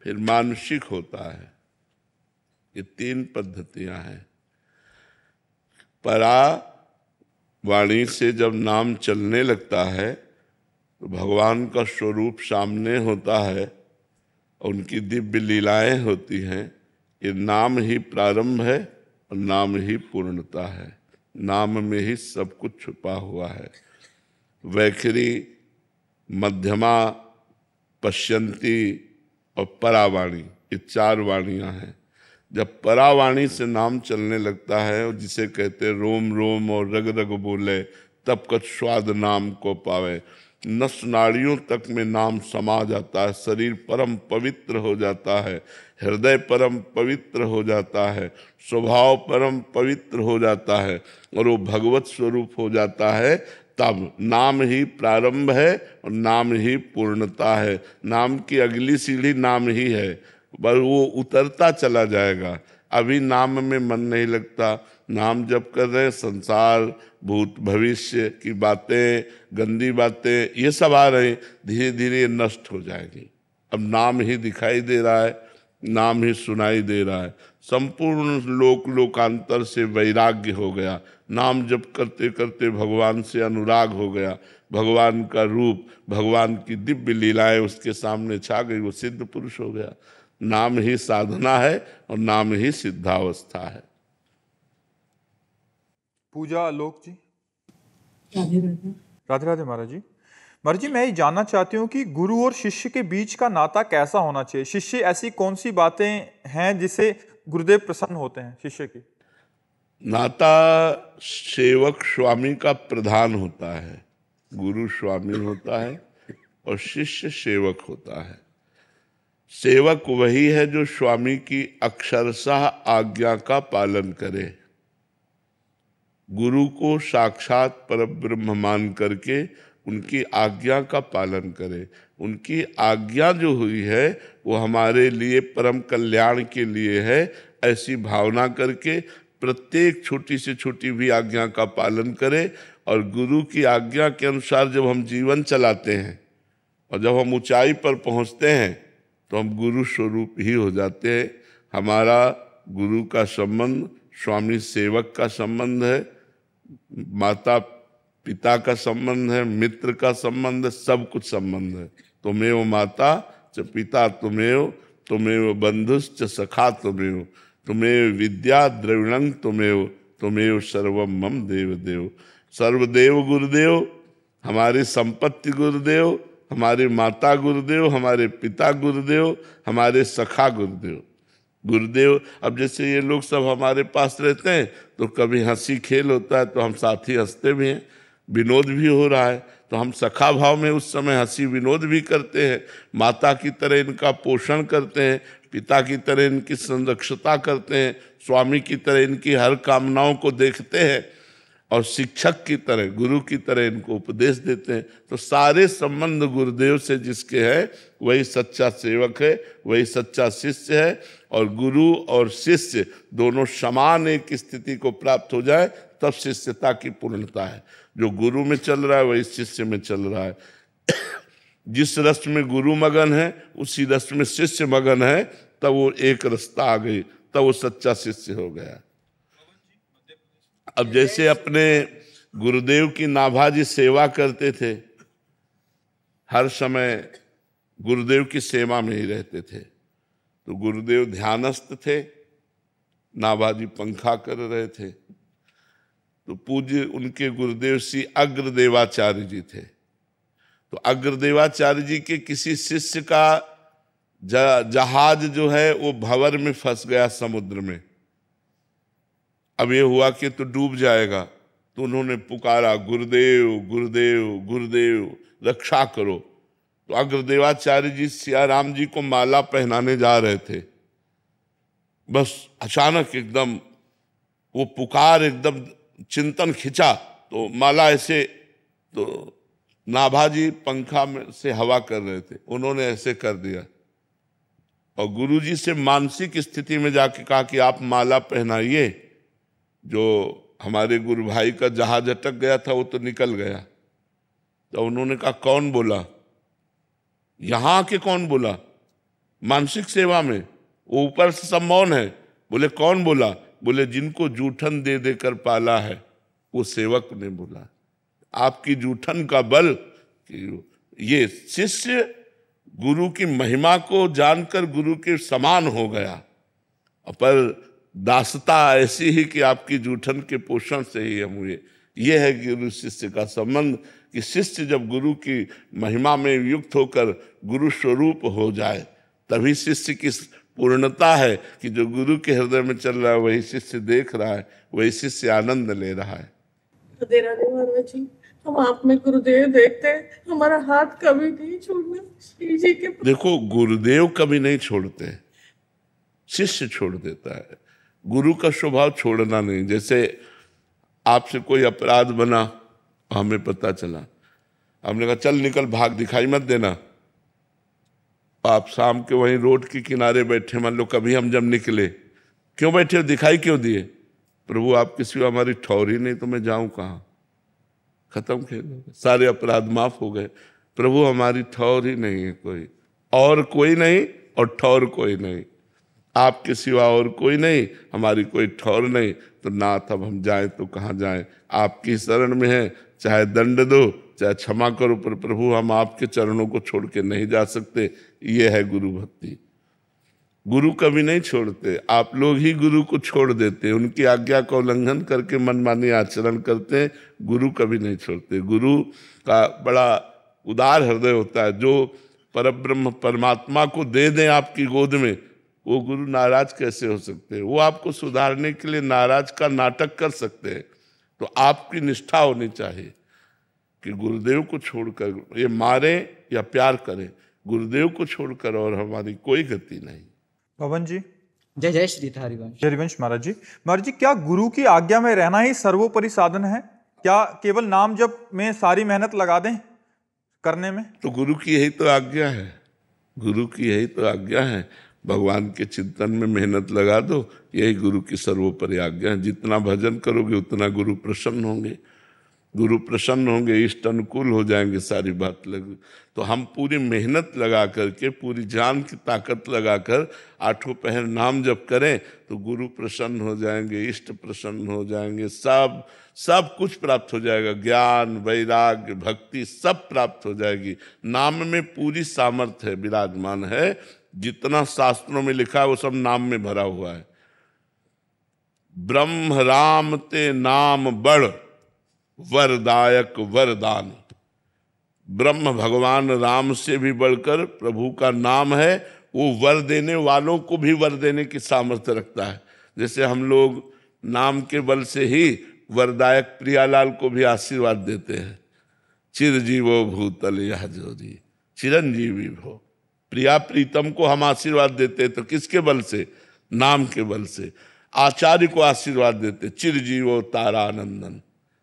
फिर मानसिक होता है। ये 3 पद्धतियां हैं। परा वाणी से जब नाम चलने लगता है तो भगवान का स्वरूप सामने होता है, उनकी दिव्य लीलाएं होती हैं। ये नाम ही प्रारंभ है और नाम ही पूर्णता है। नाम में ही सब कुछ छुपा हुआ है। वैखरी, मध्यमा, पश्यंती और परावाणी, ये 4 वाणियां हैं। जब परावाणी से नाम चलने लगता है, और जिसे कहते रोम रोम और रग रग बोले, तब कछ स्वाद नाम को पावे। नस नाड़ियों तक में नाम समा जाता है, शरीर परम पवित्र हो जाता है, हृदय परम पवित्र हो जाता है, स्वभाव परम पवित्र हो जाता है और वो भगवत स्वरूप हो जाता है। तब नाम ही प्रारंभ है और नाम ही पूर्णता है। नाम की अगली सीढ़ी नाम ही है, पर वो उतरता चला जाएगा। अभी नाम में मन नहीं लगता, नाम जब कर रहे हैं संसार, भूत भविष्य की बातें, गंदी बातें, ये सब आ रही, धीरे धीरे ये नष्ट हो जाएगी। अब नाम ही दिखाई दे रहा है, नाम ही सुनाई दे रहा है। संपूर्ण लोकांतर से वैराग्य हो गया। नाम जप करते करते भगवान से अनुराग हो गया। भगवान का रूप, भगवान की दिव्य लीलाएं उसके सामने छा गई, वो सिद्ध पुरुष हो गया। नाम ही साधना है और नाम ही सिद्धावस्था है। पूजा आलोक जी। राधे राधे। राधे राधे महाराज जी। महाराज जी, मैं ये जानना चाहती हूँ कि गुरु और शिष्य के बीच का नाता कैसा होना चाहिए? शिष्य ऐसी कौन सी बातें हैं जिससे गुरुदेव प्रसन्न होते हैं शिष्य की? नाता सेवक स्वामी का प्रधान होता है। गुरु स्वामी होता है और शिष्य सेवक होता है। सेवक वही है जो स्वामी की अक्षरशः आज्ञा का पालन करे, गुरु को साक्षात परब्रह्म मान करके उनकी आज्ञा का पालन करे। उनकी आज्ञा जो हुई है वो हमारे लिए परम कल्याण के लिए है, ऐसी भावना करके प्रत्येक छोटी से छोटी भी आज्ञा का पालन करे। और गुरु की आज्ञा के अनुसार जब हम जीवन चलाते हैं और जब हम ऊंचाई पर पहुंचते हैं तो हम गुरु स्वरूप ही हो जाते हैं। हमारा गुरु का संबंध स्वामी सेवक का संबंध है, माता पिता का संबंध है, मित्र का संबंध है, सब कुछ संबंध है। तुमेव माता च पिता तुमेव, तुमेव बंधुश्च सखा तुमेव। तुमेव विद्या द्रविणं तुमेव सर्वम मम देव देव। सर्वदेव गुरुदेव, हमारी संपत्ति गुरुदेव, हमारी माता गुरुदेव, हमारे पिता गुरुदेव, हमारे सखा गुरुदेव। गुरुदेव, अब जैसे ये लोग सब हमारे पास रहते हैं तो कभी हंसी खेल होता है तो हम साथ ही हंसते भी हैं, विनोद भी हो रहा है तो हम सखा भाव में उस समय हंसी विनोद भी करते हैं। माता की तरह इनका पोषण करते हैं, पिता की तरह इनकी संरक्षता करते हैं, स्वामी की तरह इनकी हर कामनाओं को देखते हैं और शिक्षक की तरह, गुरु की तरह इनको उपदेश देते हैं। तो सारे संबंध गुरुदेव से जिसके हैं वही सच्चा सेवक है, वही सच्चा शिष्य है। और गुरु और शिष्य दोनों समान एक स्थिति को प्राप्त हो जाए तब शिष्यता की पूर्णता है। जो गुरु में चल रहा है वही शिष्य में चल रहा है। जिस रस में गुरु मगन है उसी रस में शिष्य मगन है, तब वो एक रस्ता आ गई, तब वो सच्चा शिष्य हो गया। अब जैसे अपने गुरुदेव की नाभाजी सेवा करते थे, हर समय गुरुदेव की सेवा में ही रहते थे, तो गुरुदेव ध्यानस्थ थे, नाभाजी पंखा कर रहे थे, तो पूज्य उनके गुरुदेव श्री अग्रदेवाचार्य जी थे। तो अग्रदेवाचार्य जी के किसी शिष्य का जहाज जो है वो भंवर में फंस गया समुद्र में। अब ये हुआ कि तो डूब जाएगा, तो उन्होंने पुकारा, गुरुदेव गुरुदेव गुरुदेव रक्षा करो। तो अग्रदेवाचार्य जी सियाराम जी को माला पहनाने जा रहे थे, बस अचानक एकदम वो पुकार, एकदम चिंतन खिंचा तो माला ऐसे, तो नाभाजी पंखा में से हवा कर रहे थे, उन्होंने ऐसे कर दिया और गुरुजी से मानसिक स्थिति में जाके कहा कि आप माला पहनाइए। जो हमारे गुरु भाई का जहाज अटक गया था वो तो निकल गया। तो उन्होंने कहा कौन बोला? यहां के कौन बोला? मानसिक सेवा में वो ऊपर से सब मौन है। बोले कौन बोला? बोले जिनको जूठन दे देकर पाला है वो सेवक ने बोला। आपकी जूठन का बल कि ये शिष्य गुरु की महिमा को जानकर गुरु के समान हो गया, पर दासता ऐसी ही कि आपकी जूठन के पोषण से ही हम हुए। ये है गुरु शिष्य का संबंध कि शिष्य जब गुरु की महिमा में युक्त होकर गुरु स्वरूप हो जाए तभी शिष्य की पूर्णता है कि जो गुरु के हृदय में चल रहा है वही शिष्य देख रहा है, वही शिष्य आनंद ले रहा है। राधे राधे महाराज जी, हम आप में गुरुदेव देखते हैं, हमारा हाथ कभी नहीं छोड़ना श्री जी के। देखो, गुरुदेव कभी नहीं छोड़ते, शिष्य छोड़ देता है। गुरु का स्वभाव छोड़ना नहीं। जैसे आपसे कोई अपराध बना, हमें पता चला, हमने कहा चल निकल भाग, दिखाई मत देना। आप शाम के वहीं रोड के किनारे बैठे, मान लो कभी हम जब निकले, क्यों बैठे, दिखाई क्यों दिए? प्रभु आपके सिवा हमारी ठौर ही नहीं तो मैं जाऊं कहाँ? खत्म खेल, सारे अपराध माफ हो गए। प्रभु हमारी ठौर ही नहीं है कोई, और कोई नहीं और ठौर कोई नहीं, आपके सिवा और कोई नहीं, हमारी कोई ठौर नहीं। तो नाथ अब हम जाएं तो कहाँ जाएं? आपकी शरण में है, चाहे दंड दो चाहे क्षमा करो, पर प्रभु हम आपके चरणों को छोड़ के नहीं जा सकते। ये है गुरु भक्ति। गुरु कभी नहीं छोड़ते, आप लोग ही गुरु को छोड़ देते, उनकी आज्ञा का उल्लंघन करके मनमानी आचरण करते हैं। गुरु कभी नहीं छोड़ते। गुरु का बड़ा उदार हृदय होता है। जो परब्रह्म परमात्मा को दे दें आपकी गोद में, वो गुरु नाराज कैसे हो सकते हैं? वो आपको सुधारने के लिए नाराज का नाटक कर सकते हैं। तो आपकी निष्ठा होनी चाहिए कि गुरुदेव को छोड़कर ये मारे या प्यार करें, गुरुदेव को छोड़कर और हमारी कोई गति नहीं। पवन जी, जय जय श्री हरिवंश। जय हरिवंश महाराज जी। महाराज जी, क्या गुरु की आज्ञा में रहना ही सर्वोपरि साधन है? क्या केवल नाम जप में सारी मेहनत लगा दें करने में? तो गुरु की यही तो आज्ञा है, गुरु की यही तो आज्ञा है। भगवान के चिंतन में मेहनत लगा दो, यही गुरु की सर्वोपरि आज्ञा है। जितना भजन करोगे उतना गुरु प्रसन्न होंगे, गुरु प्रसन्न होंगे, इष्ट अनुकूल हो जाएंगे, सारी बात लगे। तो हम पूरी मेहनत लगा करके, पूरी जान की ताकत लगाकर आठों पहर नाम जप करें तो गुरु प्रसन्न हो जाएंगे, इष्ट प्रसन्न हो जाएंगे, सब कुछ प्राप्त हो जाएगा। ज्ञान, वैराग्य, भक्ति सब प्राप्त हो जाएगी। नाम में पूरी सामर्थ्य है, विराजमान है। जितना शास्त्रों में लिखा है वो सब नाम में भरा हुआ है। ब्रह्म राम ते नाम बड़ वरदायक वरदान। ब्रह्म भगवान राम से भी बढ़कर प्रभु का नाम है। वो वर देने वालों को भी वर देने की सामर्थ्य रखता है। जैसे हम लोग नाम के बल से ही वरदायक प्रियालाल को भी आशीर्वाद देते हैं, चिरजीवो भूतल यह जोरी चिरंजीवी भो। प्रिया प्रीतम को हम आशीर्वाद देते हैं तो किसके बल से? नाम के बल से। आचार्य को आशीर्वाद देते, चिरजीवो तारानंदन।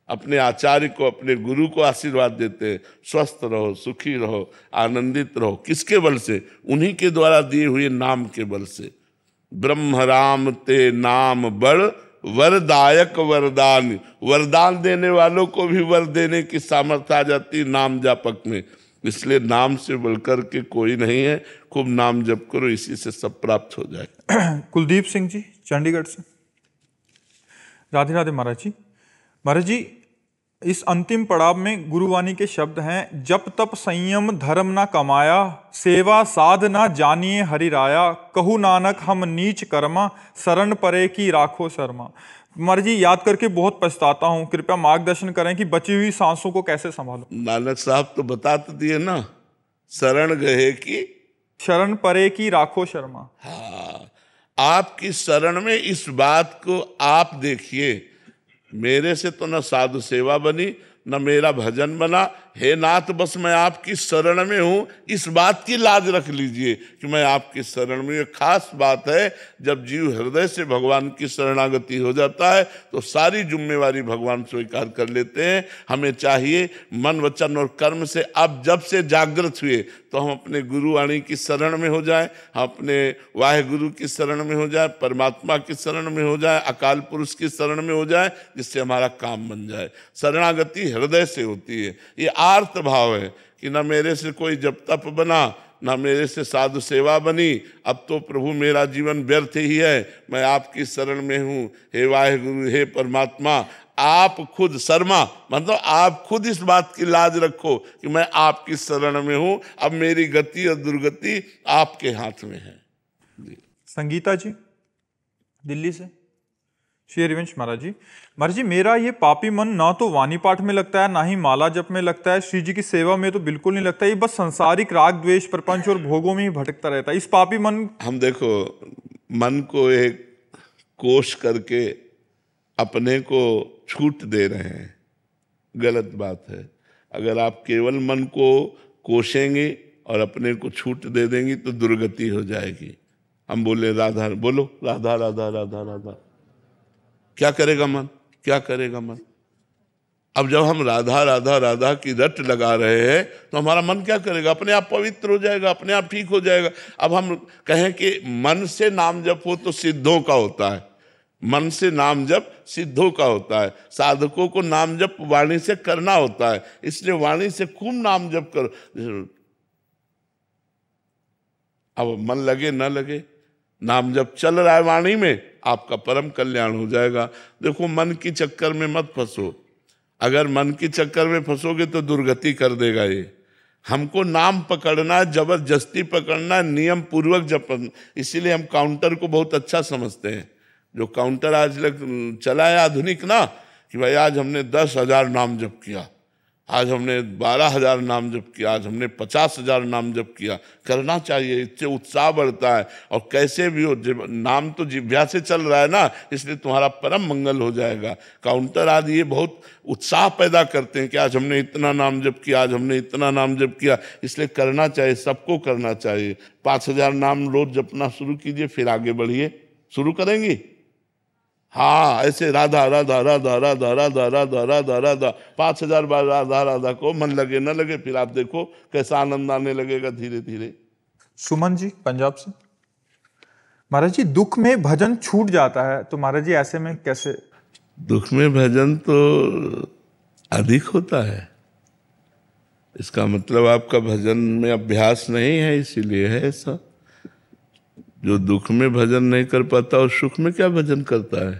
अपने आचार्य को, अपने गुरु को आशीर्वाद देते, स्वस्थ रहो, सुखी रहो, आनंदित रहो। किसके बल से? उन्हीं के द्वारा दिए हुए नाम के बल से। ब्रह्म राम ते नाम बड़ वरदायक वरदान। वरदान देने वालों को भी वर देने की सामर्थ्य आ जाती नाम जापक में। इसलिए नाम से बढ़कर के कोई नहीं है। खूब नाम जप करो, इसी से सब प्राप्त हो जाए। कुलदीप सिंह जी चंडीगढ़ से। राधे राधे महाराज जी। महाराज जी, इस अंतिम पड़ाव में गुरुवाणी के शब्द हैं, जप तप संयम धर्म ना कमाया, सेवा साधना जानिए हरि राया, कहू नानक हम नीच कर्मा, शरण परे की राखो शर्मा। महाराज जी, याद करके बहुत पछताता हूँ, कृपया मार्गदर्शन करें कि बची हुई सांसों को कैसे संभालूं। नानक साहब तो बता तो दिए ना, शरण गए की शरण परे की राखो शर्मा। हाँ, आपकी शरण में इस बात को आप देखिए, मेरे से तो न साधु सेवा बनी न मेरा भजन बना। हे नाथ, बस मैं आपकी शरण में हूँ, इस बात की लाज रख लीजिए कि मैं आपकी शरण में। ये खास बात है, जब जीव हृदय से भगवान की शरणागति हो जाता है तो सारी जिम्मेवारी भगवान स्वीकार कर लेते हैं। हमें चाहिए मन वचन और कर्म से अब जब से जागृत हुए तो हम अपने गुरुवाणी की शरण में हो जाएं, हम अपने वाहे गुरु की शरण में हो जाए, परमात्मा की शरण में हो जाए, अकाल पुरुष की शरण में हो जाए, जिससे हमारा काम बन जाए। शरणागति हृदय से होती है। ये आर्त भाव है कि न मेरे से कोई जप तप बना, न मेरे से साधु सेवा बनी, अब तो प्रभु मेरा जीवन व्यर्थ ही है, मैं आपकी शरण में हूँ। हे वाहेगुरु, हे परमात्मा, आप खुद शर्मा, मतलब आप खुद इस बात की लाज रखो कि मैं आपकी शरण में हूँ। अब मेरी गति और दुर्गति आपके हाथ में है। संगीता जी दिल्ली से। श्री हरिवंश महाराज जी। महाराज जी, मेरा ये पापी मन ना तो वाणी पाठ में लगता है, ना ही माला जप में लगता है, श्री जी की सेवा में तो बिल्कुल नहीं लगता। ये बस सांसारिक राग द्वेष प्रपंच और भोगों में ही भटकता रहता है। इस पापी मन, हम देखो, मन को एक कोष करके अपने को छूट दे रहे हैं, गलत बात है। अगर आप केवल मन को कोसेंगे और अपने को छूट दे देंगी तो दुर्गति हो जाएगी। हम बोले राधा, बोलो राधा राधा राधा राधा, क्या करेगा मन? क्या करेगा मन? अब जब हम राधा राधा राधा की रट लगा रहे हैं तो हमारा मन क्या करेगा? अपने आप पवित्र हो जाएगा, अपने आप ठीक हो जाएगा। अब हम कहें कि मन से नाम जप हो तो सिद्धों का होता है, मन से नाम जप सिद्धों का होता है। साधकों को नाम जप वाणी से करना होता है, इसलिए वाणी से खूब नाम जप करो। अब मन लगे न लगे, नाम जब चल रहा है वाणी में, आपका परम कल्याण हो जाएगा। देखो, मन की चक्कर में मत फंसो। अगर मन की चक्कर में फंसोगे तो दुर्गति कर देगा ये। हमको नाम पकड़ना है, जबरदस्ती पकड़ना है, नियम पूर्वक जपना। इसीलिए हम काउंटर को बहुत अच्छा समझते हैं। जो काउंटर आज लग चला है आधुनिक ना, कि भाई आज हमने 10,000 नाम जप किया, आज हमने 12,000 नाम जप किया, आज हमने 50,000 नाम जप किया। करना चाहिए, इससे उत्साह बढ़ता है। और कैसे भी हो, नाम तो जिह्वा से चल रहा है ना, इसलिए तुम्हारा परम मंगल हो जाएगा। काउंटर आदि ये बहुत उत्साह पैदा करते हैं कि आज हमने इतना नाम जप किया, आज हमने इतना नाम जप किया। इसलिए करना चाहिए, सबको करना चाहिए। 5,000 नाम रोज जपना शुरू कीजिए, फिर आगे बढ़िए। शुरू करेंगी? हाँ, ऐसे राधा राधा राधा राधा राधा राधा राधा राधा 5,000 बार राधा राधा को, मन लगे न लगे, फिर आप देखो कैसा आनंद आने लगेगा धीरे धीरे। सुमन जी पंजाब से। महाराज जी, दुख में भजन छूट जाता है तो महाराज जी ऐसे में कैसे? दुख में भजन तो अधिक होता है, इसका मतलब आपका भजन में अभ्यास नहीं है, इसीलिए है ऐसा। जो दुख में भजन नहीं कर पाता और सुख में क्या भजन करता है?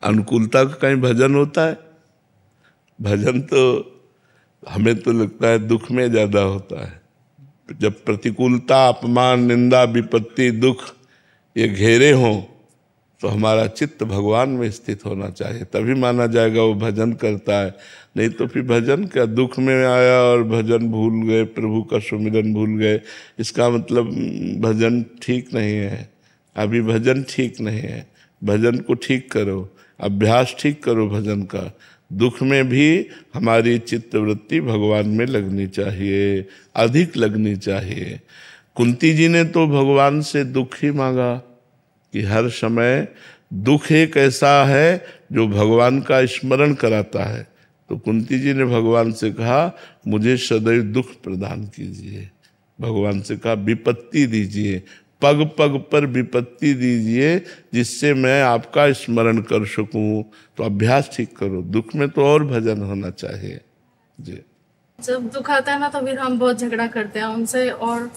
अनुकूलता का कहीं भजन होता है? भजन तो हमें तो लगता है दुख में ज्यादा होता है। जब प्रतिकूलता, अपमान, निंदा, विपत्ति, दुख ये घेरे हों तो हमारा चित्त भगवान में स्थित होना चाहिए, तभी माना जाएगा वो भजन करता है। नहीं तो फिर भजन क्या, दुख में आया और भजन भूल गए, प्रभु का सुमिरन भूल गए, इसका मतलब भजन ठीक नहीं है। अभी भजन ठीक नहीं है, भजन को ठीक करो, अभ्यास ठीक करो भजन का। दुख में भी हमारी चित्तवृत्ति भगवान में लगनी चाहिए, अधिक लगनी चाहिए। कुंती जी ने तो भगवान से दुख ही मांगा कि हर समय दुख एक ऐसा है जो भगवान का स्मरण कराता है। तो कुंती जी ने भगवान से कहा मुझे सदैव दुख प्रदान कीजिए, भगवान से कहा विपत्ति दीजिए, पग पग पर विपत्ति दीजिए, जिससे मैं आपका स्मरण कर सकूं। तो अभ्यास ठीक करो, दुख में तो और भजन होना चाहिए जी। जब दुख आता है ना तो फिर हम बहुत झगड़ा करते हैं उनसे, और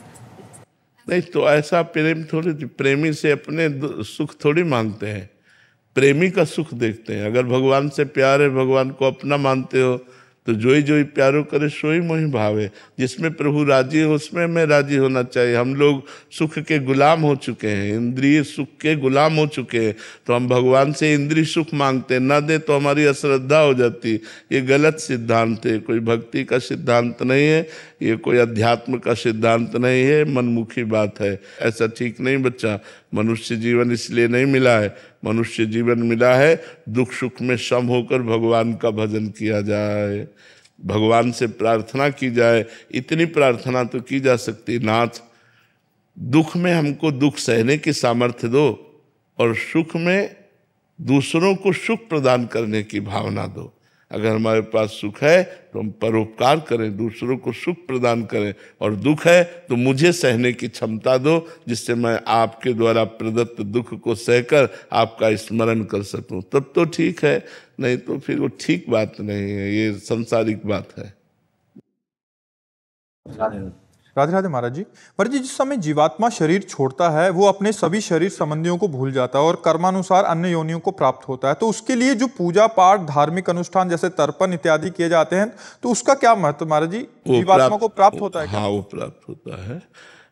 नहीं तो ऐसा प्रेम थोड़ी, प्रेमी से अपने सुख थोड़ी मांगते हैं, प्रेमी का सुख देखते हैं। अगर भगवान से प्यार है, भगवान को अपना मानते हो, तो जोई जोई प्यारो करे सोई मोहि भावे। जिसमें प्रभु राजी हो उसमें मैं राजी होना चाहिए। हम लोग सुख के गुलाम हो चुके हैं, इंद्रिय सुख के गुलाम हो चुके हैं, तो हम भगवान से इंद्रिय सुख मांगते हैं, ना दे तो हमारी अश्रद्धा हो जाती। ये गलत सिद्धांत है, कोई भक्ति का सिद्धांत नहीं है, ये कोई अध्यात्म का सिद्धांत नहीं है, मनमुखी बात है। ऐसा ठीक नहीं बच्चा। मनुष्य जीवन इसलिए नहीं मिला है, मनुष्य जीवन मिला है दुख सुख में सम होकर भगवान का भजन किया जाए, भगवान से प्रार्थना की जाए। इतनी प्रार्थना तो की जा सकती, नाथ दुख में हमको दुख सहने की सामर्थ्य दो, और सुख में दूसरों को सुख प्रदान करने की भावना दो। अगर हमारे पास सुख है तो हम परोपकार करें, दूसरों को सुख प्रदान करें, और दुख है तो मुझे सहने की क्षमता दो, जिससे मैं आपके द्वारा प्रदत्त दुख को सहकर आपका स्मरण कर सकूं। तब तो ठीक है, नहीं तो फिर वो ठीक बात नहीं है, ये सांसारिक बात है। राधे राधे महाराज जी। महाराज जी, जिस समय जीवात्मा शरीर छोड़ता है वो अपने सभी शरीर संबंधियों को भूल जाता है और कर्मानुसार अन्य योनियों को प्राप्त होता है, तो उसके लिए जो पूजा पाठ धार्मिक अनुष्ठान जैसे तर्पण इत्यादि किए जाते हैं, तो उसका क्या महत्व महाराज जी? जीवात्मा को प्राप्त होता है क्या? हाँ, वो प्राप्त होता है।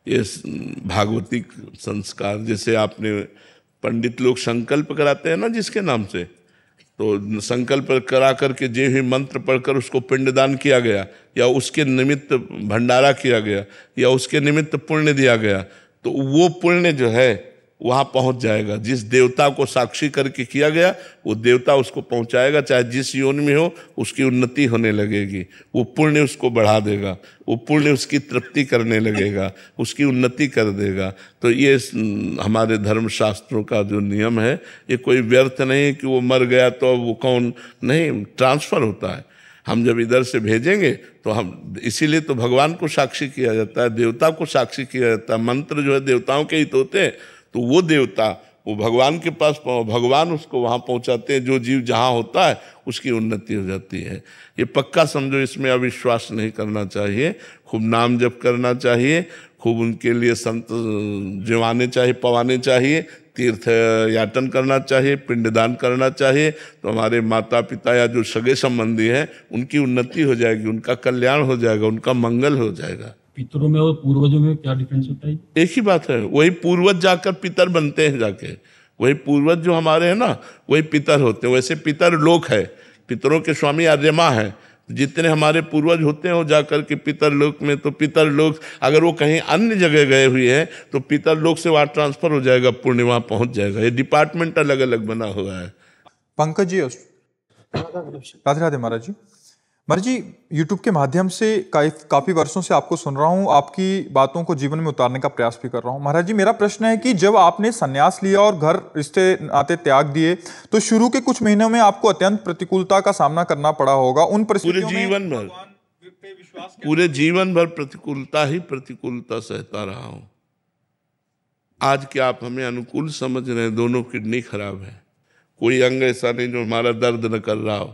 ये भागवतिक संस्कार, जैसे आपने पंडित लोग संकल्प कराते हैं ना जिसके नाम से, तो संकल्प करा करके जो ही मंत्र पढ़कर उसको पिंडदान किया गया, या उसके निमित्त भंडारा किया गया, या उसके निमित्त पुण्य दिया गया, तो वो पुण्य जो है वहाँ पहुँच जाएगा। जिस देवता को साक्षी करके किया गया वो देवता उसको पहुँचाएगा, चाहे जिस योनि में हो उसकी उन्नति होने लगेगी, वो पुण्य उसको बढ़ा देगा, वो पुण्य उसकी तृप्ति करने लगेगा, उसकी उन्नति कर देगा। तो ये हमारे धर्मशास्त्रों का जो नियम है, ये कोई व्यर्थ नहीं है कि वो मर गया तो वो कौन, नहीं, ट्रांसफर होता है। हम जब इधर से भेजेंगे तो हम, इसीलिए तो भगवान को साक्षी किया जाता है, देवता को साक्षी किया जाता है। मंत्र जो है देवताओं के ही तो होते हैं, तो वो देवता वो भगवान के पास, भगवान उसको वहाँ पहुँचाते हैं। जो जीव जहाँ होता है उसकी उन्नति हो जाती है। ये पक्का समझो, इसमें अविश्वास नहीं करना चाहिए। खूब नाम जप करना चाहिए, खूब उनके लिए संत जिवाने चाहिए, पवाने चाहिए, तीर्थ याटन करना चाहिए, पिंडदान करना चाहिए। तो हमारे माता पिता या जो सगे संबंधी हैं उनकी उन्नति हो जाएगी, उनका कल्याण हो जाएगा, उनका मंगल हो जाएगा। पितरों में और पूर्वजों में क्या डिफरेंस होता है? एक ही बात है, वही पूर्वज जाकर पितर बनते हैं, जाके वही पूर्वज जो हमारे हैं ना वही पितर होते हैं। वैसे पितर लोक है, पितरों के स्वामी आर्यमा है। जितने हमारे पूर्वज होते हैं वो जाकर के पितर लोक में, तो पितर लोक अगर वो कहीं अन्य जगह गए हुए हैं तो पितर लोक से वहाँ ट्रांसफर हो जाएगा, पुण्य वहाँ पहुँच जाएगा। ये डिपार्टमेंट अलग अलग बना हुआ है। पंकज जी, राधे राधे महाराज जी। महाराज जी, यूट्यूब के माध्यम से काफ़ी वर्षों से आपको सुन रहा हूँ, आपकी बातों को जीवन में उतारने का प्रयास भी कर रहा हूँ। महाराज जी, मेरा प्रश्न है कि जब आपने संन्यास लिया और घर रिश्ते नाते त्याग दिए, तो शुरू के कुछ महीनों में आपको अत्यंत प्रतिकूलता का सामना करना पड़ा होगा। उन परिस्थितियों में पूरे जीवन भर प्रतिकूलता ही प्रतिकूलता सहता रहा हूँ। आज क्या आप हमें अनुकूल समझ रहे हैं? दोनों किडनी खराब है, कोई अंग ऐसा नहीं जो हमारा दर्द न कर रहा हो।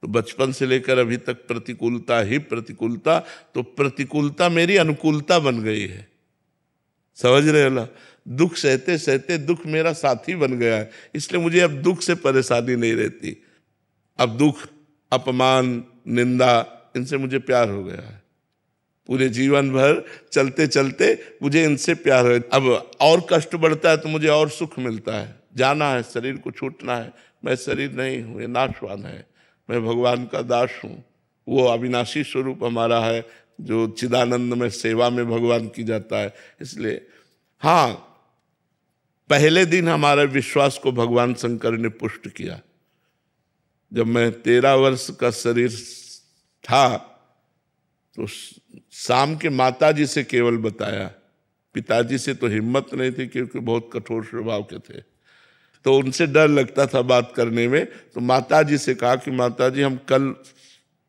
तो बचपन से लेकर अभी तक प्रतिकूलता ही प्रतिकूलता, तो प्रतिकूलता मेरी अनुकूलता बन गई है, समझ रहे हो ना? दुख सहते सहते दुख मेरा साथी बन गया है, इसलिए मुझे अब दुख से परेशानी नहीं रहती। अब दुख, अपमान, निंदा, इनसे मुझे प्यार हो गया है। पूरे जीवन भर चलते चलते मुझे इनसे प्यार है। अब और कष्ट बढ़ता है तो मुझे और सुख मिलता है। जाना है, शरीर को छूटना है। मैं शरीर नहीं हूँ, ये नाशवान है, मैं भगवान का दास हूँ। वो अविनाशी स्वरूप हमारा है जो चिदानंद में सेवा में भगवान की जाता है। इसलिए हाँ, पहले दिन हमारे विश्वास को भगवान शंकर ने पुष्ट किया। जब मैं 13 वर्ष का शरीर था तो शाम के माताजी से केवल बताया, पिताजी से तो हिम्मत नहीं थी क्योंकि बहुत कठोर स्वभाव के थे, तो उनसे डर लगता था बात करने में। तो माताजी से कहा कि माताजी हम कल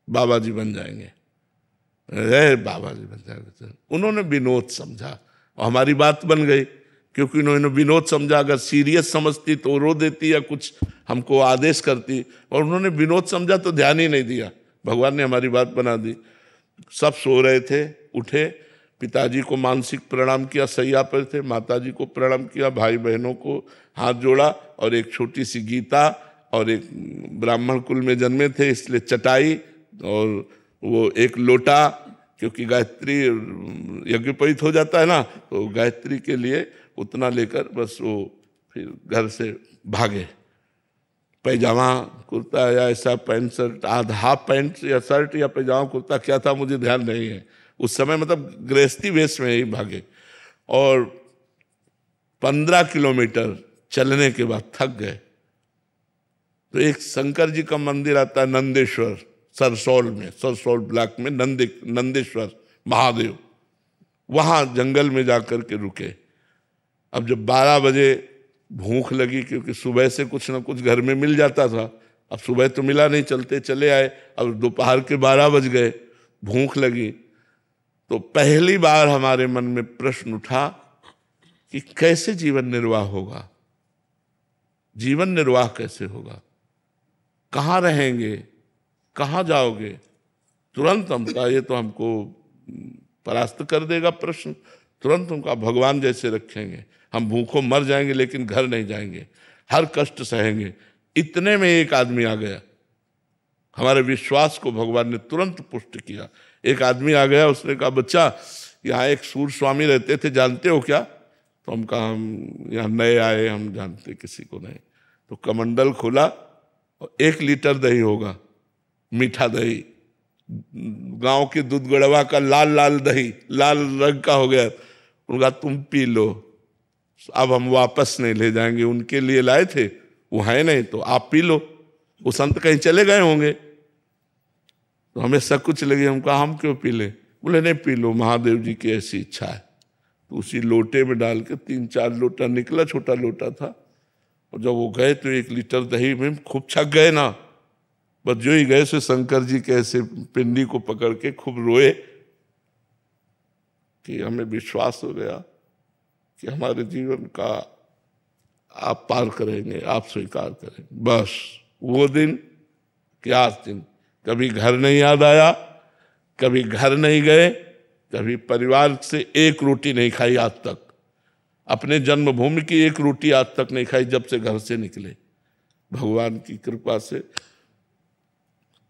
बाबा जी बन जाएंगे, बाबा जी बन जाएंगे। उन्होंने विनोद समझा और हमारी बात बन गई, क्योंकि उन्होंने विनोद समझा। अगर सीरियस समझती तो रो देती या कुछ हमको आदेश करती, और उन्होंने विनोद समझा तो ध्यान ही नहीं दिया। भगवान ने हमारी बात बना दी। सब सो रहे थे, उठे, पिताजी को मानसिक प्रणाम किया, सैया पर थे, माताजी को प्रणाम किया, भाई बहनों को हाथ जोड़ा, और एक छोटी सी गीता, और एक ब्राह्मण कुल में जन्मे थे इसलिए चटाई, और वो एक लोटा, क्योंकि गायत्री यज्ञोपवीत हो जाता है ना, तो गायत्री के लिए उतना लेकर बस वो फिर घर से भागे। पैजामा कुर्ता या ऐसा पैंट शर्ट, हाफ पैंट या शर्ट या पैजामा कुर्ता क्या था मुझे ध्यान नहीं है उस समय, मतलब गृहस्थी वेश में ही भागे। और 15 किलोमीटर चलने के बाद थक गए तो एक शंकर जी का मंदिर आता है नंदेश्वर, सरसौल ब्लॉक में नंदेश्वर महादेव, वहाँ जंगल में जाकर के रुके। अब जब 12 बजे भूख लगी, क्योंकि सुबह से कुछ ना कुछ घर में मिल जाता था, अब सुबह तो मिला नहीं, चलते चले आए। अब दोपहर के 12 बज गए, भूख लगी, तो पहली बार हमारे मन में प्रश्न उठा कि कैसे जीवन निर्वाह होगा, जीवन निर्वाह कैसे होगा, कहाँ रहेंगे, कहाँ जाओगे। तुरंत हम कहा ये तो हमको परास्त कर देगा प्रश्न। तुरंत हम कहा भगवान जैसे रखेंगे, हम भूखों मर जाएंगे लेकिन घर नहीं जाएंगे, हर कष्ट सहेंगे। इतने में एक आदमी आ गया, हमारे विश्वास को भगवान ने तुरंत पुष्ट किया। एक आदमी आ गया, उसने कहा बच्चा यहाँ एक सूर स्वामी रहते थे, जानते हो क्या? तो हम कहा हम यहाँ नए आए, हम जानते किसी को नहीं। तो कमंडल खोला और 1 लीटर दही होगा, मीठा दही, गांव के दूध गड़वा का लाल दही, लाल रंग का हो गया। उनका तुम पी लो, अब हम वापस नहीं ले जाएंगे, उनके लिए लाए थे, वो है नहीं तो आप पी लो, वो संत कहीं चले गए होंगे। तो हमें सकुच लगी, हम कहा हम क्यों पी ले? बोले नहीं पी लो, महादेव जी की ऐसी इच्छा है। तो उसी लोटे में डाल के 3-4 लोटा निकला, छोटा लोटा था। और जब वो गए तो 1 लीटर दही में खूब छक गए ना, बस जो ही गए से शंकर जी के ऐसे पिंडी को पकड़ के खूब रोए कि हमें विश्वास हो गया कि हमारे जीवन का आप पार करेंगे, आप स्वीकार करेंगे। बस वो दिन क्या दिन, कभी घर नहीं याद आया, कभी घर नहीं गए, कभी परिवार से 1 रोटी नहीं खाई आज तक, अपने जन्मभूमि की 1 रोटी आज तक नहीं खाई जब से घर से निकले। भगवान की कृपा से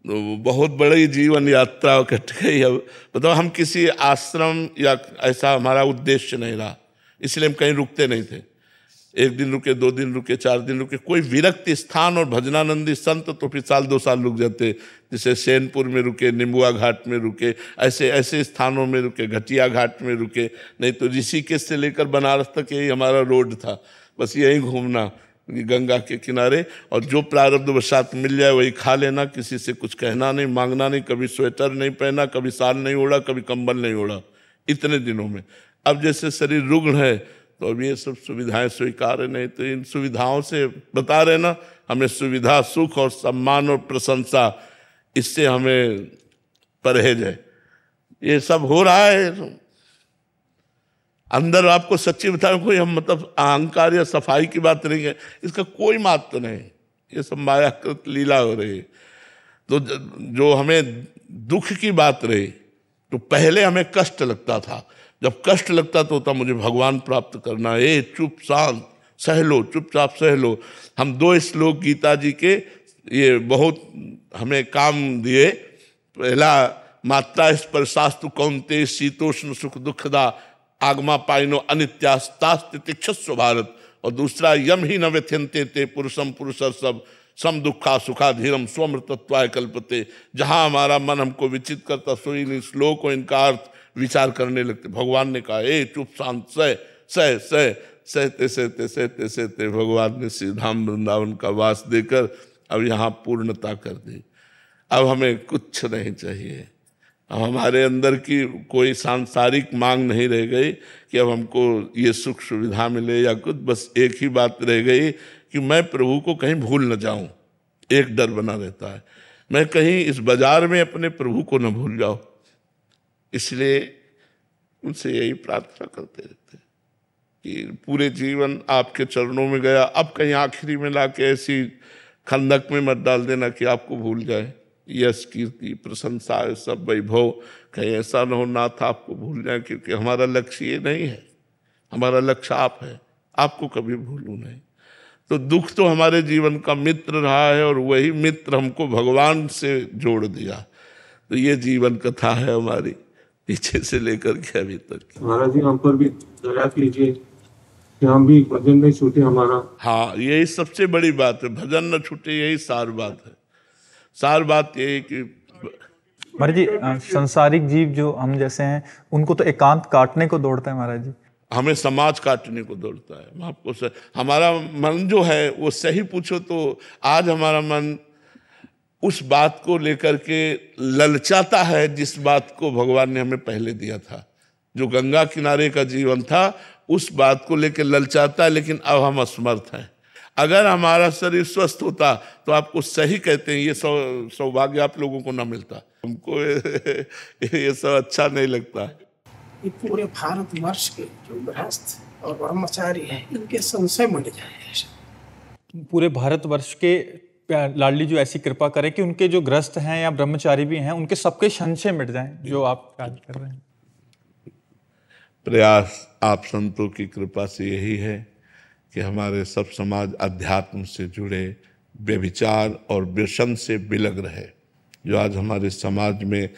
तो बहुत बड़ी जीवन यात्रा कट गई। अब बताओ, हम किसी आश्रम या ऐसा हमारा उद्देश्य नहीं रहा, इसलिए हम कहीं रुकते नहीं थे। 1 दिन रुके, 2 दिन रुके, 4 दिन रुके, कोई विरक्त स्थान और भजनानंदी संत तो फिर 1-2 साल रुक जाते, जैसे सैनपुर में रुके, निम्बुआ घाट में रुके, ऐसे ऐसे स्थानों में रुके, घटिया घाट में रुके। नहीं तो ऋषिकेश से लेकर बनारस तक यही हमारा रोड था, बस यही घूमना गंगा के किनारे, और जो प्रारब्धवशात मिल जाए वही खा लेना, किसी से कुछ कहना नहीं, मांगना नहीं, कभी स्वेटर नहीं पहना, कभी शाल नहीं ओढ़ा, कभी कंबल नहीं ओढ़ा, इतने दिनों में। अब जैसे शरीर रुग्ण है तो अब ये सब सुविधाएं स्वीकार नहीं, तो इन सुविधाओं से बता रहे ना, हमें सुविधा, सुख और सम्मान और प्रशंसा, इससे हमें परहेज है। ये सब हो रहा है अंदर। आपको सच्ची बताऊं, कोई हम मतलब अहंकार या सफाई की बात नहीं है, इसका कोई महत्व नहीं, ये सब मायाकृत लीला हो रही है। तो जो हमें दुख की बात रही, तो पहले हमें कष्ट लगता था, जब कष्ट लगता तो होता मुझे भगवान प्राप्त करना है, चुप शांत सह लो, चुपचाप सह लो। हम 2 श्लोक गीता जी के ये बहुत हमें काम दिए। पहला, मात्रा स्पर्शास्तु कौन्तेय शीतोष्ण सुख दुखदा आगमा पाइनो अनित्यास्तास्ति तिक्षस्व भारत और दूसरा यम ही न व्यथ्यन्ते ते पुरुषम पुरुषर्षभ सम दुखा सुखा धीरम स्वमृतत्वाय कल्पते। जहाँ हमारा मन हमको विचित करता सो इन श्लोक को इनका अर्थ विचार करने लगते। भगवान ने कहा ए चुप शांत सह सह सह सहते सहते सहते सहते भगवान ने श्री धाम वृंदावन का वास देकर अब यहाँ पूर्णता कर दी। अब हमें कुछ नहीं चाहिए, अब हमारे अंदर की कोई सांसारिक मांग नहीं रह गई कि अब हमको ये सुख सुविधा मिले या कुछ, बस एक ही बात रह गई कि मैं प्रभु को कहीं भूल न जाऊं। एक डर बना रहता है, मैं कहीं इस बाजार में अपने प्रभु को न भूल जाऊं। इसलिए उनसे यही प्रार्थना करते रहते कि पूरे जीवन आपके चरणों में गया, अब कहीं आखिरी में लाके ऐसी खंदक में मत डाल देना कि आपको भूल जाए। यश कीर्ति प्रशंसा सब वैभव कहीं ऐसा न हो नाथ आपको भूल जाए, क्योंकि हमारा लक्ष्य ये नहीं है, हमारा लक्ष्य आप है, आपको कभी भूलूं नहीं। तो दुख तो हमारे जीवन का मित्र रहा है और वही मित्र हमको भगवान से जोड़ दिया। तो ये जीवन कथा है हमारी पीछे से लेकर के अभी तक। महाराज जी हम पर भी दया कीजिए कि हम भी भजन नहीं छूटे हमारा। हाँ, यही सबसे बड़ी बात है, भजन न छूटे, यही सार बात है। सार बात यही कि महाराज जी संसारिक जीव जो हम जैसे हैं उनको तो एकांत काटने को दौड़ता है महाराज जी, हमें समाज काटने को दौड़ता है। मैं आपको हमारा मन जो है वो सही पूछो तो आज हमारा मन उस बात को लेकर के ललचाता है जिस बात को भगवान ने हमें पहले दिया था। जो गंगा किनारे का जीवन था उस बात को लेकर ललचाता है, लेकिन अब हम असमर्थ हैं। अगर हमारा शरीर स्वस्थ होता तो आपको सही कहते हैं ये सौभाग्य आप लोगों को ना मिलता, हमको ये सब अच्छा नहीं लगता। ये पूरे भारतवर्ष के जो गृहस्थ और ब्रह्मचारी हैं इनके संशय मिट जाए। पूरे भारतवर्ष के लाडली जो ऐसी कृपा करे कि उनके जो गृहस्थ हैं या ब्रह्मचारी भी हैं उनके सबके संशय मिट जाएं, जो आप कार्य कर रहे हैं। प्रयास आप संतों की कृपा से यही है कि हमारे सब समाज अध्यात्म से जुड़े, व्यभिचार और व्यसन से बिलग रहे। जो आज हमारे समाज में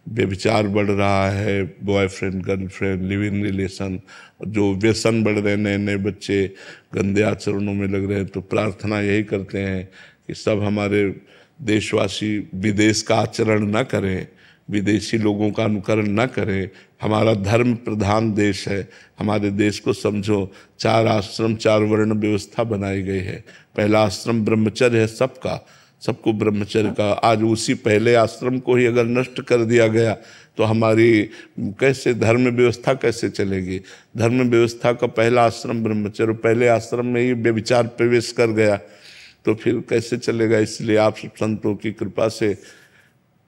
व्यभिचार बढ़ रहा है, boyfriend girlfriend live in relation, जो व्यसन बढ़ रहे, नए नए बच्चे गंदे आचरणों में लग रहे हैं, तो प्रार्थना यही करते हैं कि सब हमारे देशवासी विदेश का आचरण न करें, विदेशी लोगों का अनुकरण न करें। हमारा धर्म प्रधान देश है, हमारे देश को समझो। 4 आश्रम 4 वर्ण व्यवस्था बनाई गई है। पहला आश्रम ब्रह्मचर्य है सबका, सबको ब्रह्मचर्य का। आज उसी पहले आश्रम को ही अगर नष्ट कर दिया गया तो हमारी कैसे धर्म व्यवस्था कैसे चलेगी। धर्म व्यवस्था का पहला आश्रम ब्रह्मचर्य, पहले आश्रम में ही व्यभिचार प्रवेश कर गया तो फिर कैसे चलेगा। इसलिए आप सब संतों की कृपा से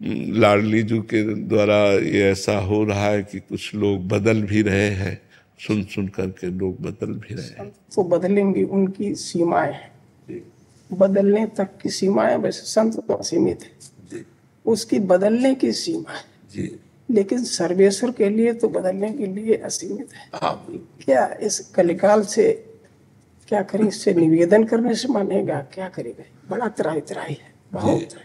लाडली जी के द्वारा ये ऐसा हो रहा है कि कुछ लोग बदल भी रहे हैं, सुन सुन करके लोग बदल भी रहे हैं। तो बदलेंगे, उनकी सीमाएं हैं, बदलने तक की सीमाएं। वैसे संत तो असीमित है, उसकी बदलने की सीमा है जी, लेकिन सर्वेश्वर के लिए तो बदलने के लिए असीमित है। क्या इस कलिकाल से क्या करें, इससे निवेदन करने से मानेगा, क्या करेगा। बड़ा त्राही त्राही है, बहुत।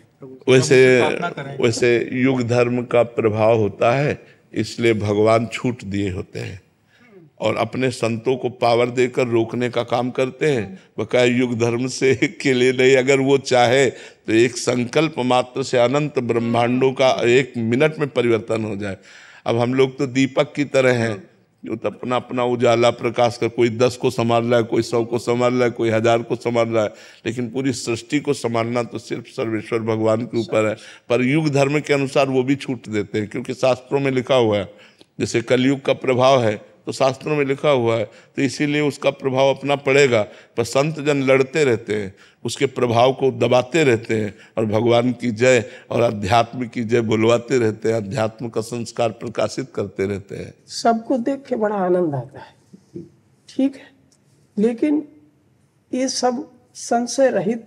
वैसे युग धर्म का प्रभाव होता है, इसलिए भगवान छूट दिए होते हैं और अपने संतों को पावर देकर रोकने का काम करते हैं। बकाया युग धर्म से के लिए नहीं, अगर वो चाहे तो एक संकल्प मात्र से अनंत ब्रह्मांडों का 1 मिनट में परिवर्तन हो जाए। अब हम लोग तो दीपक की तरह हैं, जो तो अपना अपना उजाला प्रकाश कर, कोई 10 को संभाल रहा है, कोई 100 को संभाल रहा है, कोई 1000 को संभाल रहा है, लेकिन पूरी सृष्टि को संभालना तो सिर्फ सर्वेश्वर भगवान के ऊपर है। पर युग धर्म के अनुसार वो भी छूट देते हैं, क्योंकि शास्त्रों में लिखा हुआ है, जैसे कलयुग का प्रभाव है तो शास्त्रों में लिखा हुआ है, तो इसीलिए उसका प्रभाव अपना पड़ेगा। पर संत जन लड़ते रहते हैं, उसके प्रभाव को दबाते रहते हैं और भगवान की जय और अध्यात्म की जय बुलवाते रहते हैं, अध्यात्म का संस्कार प्रकाशित करते रहते हैं। सबको देख के बड़ा आनंद आता है, ठीक है, लेकिन ये सब संशय रहित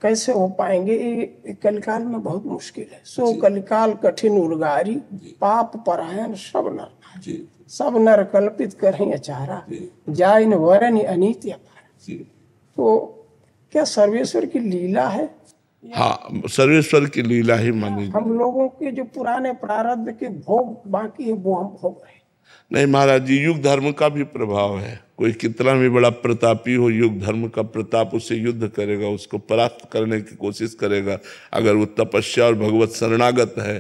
कैसे हो पाएंगे, ये कलिकाल में बहुत मुश्किल है। सो कलिकाल कठिन उर्गारी, पाप परायण सब नर, सब नर कल्पित करें अचारा, जाय न वरन अनीति अपारा। तो क्या सर्वेश्वर की लीला है? हाँ, सर्वेश्वर की लीला ही मानी। हम लोगों के जो पुराने प्रारब्ध के भोग बाकी है वो हम भोग रहे हैं। नहीं महाराज जी, युग धर्म का भी प्रभाव है। कोई कितना भी बड़ा प्रतापी हो, युग धर्म का प्रताप उससे युद्ध करेगा, उसको परास्त करने की कोशिश करेगा। अगर वो तपस्या और भगवत शरणागत है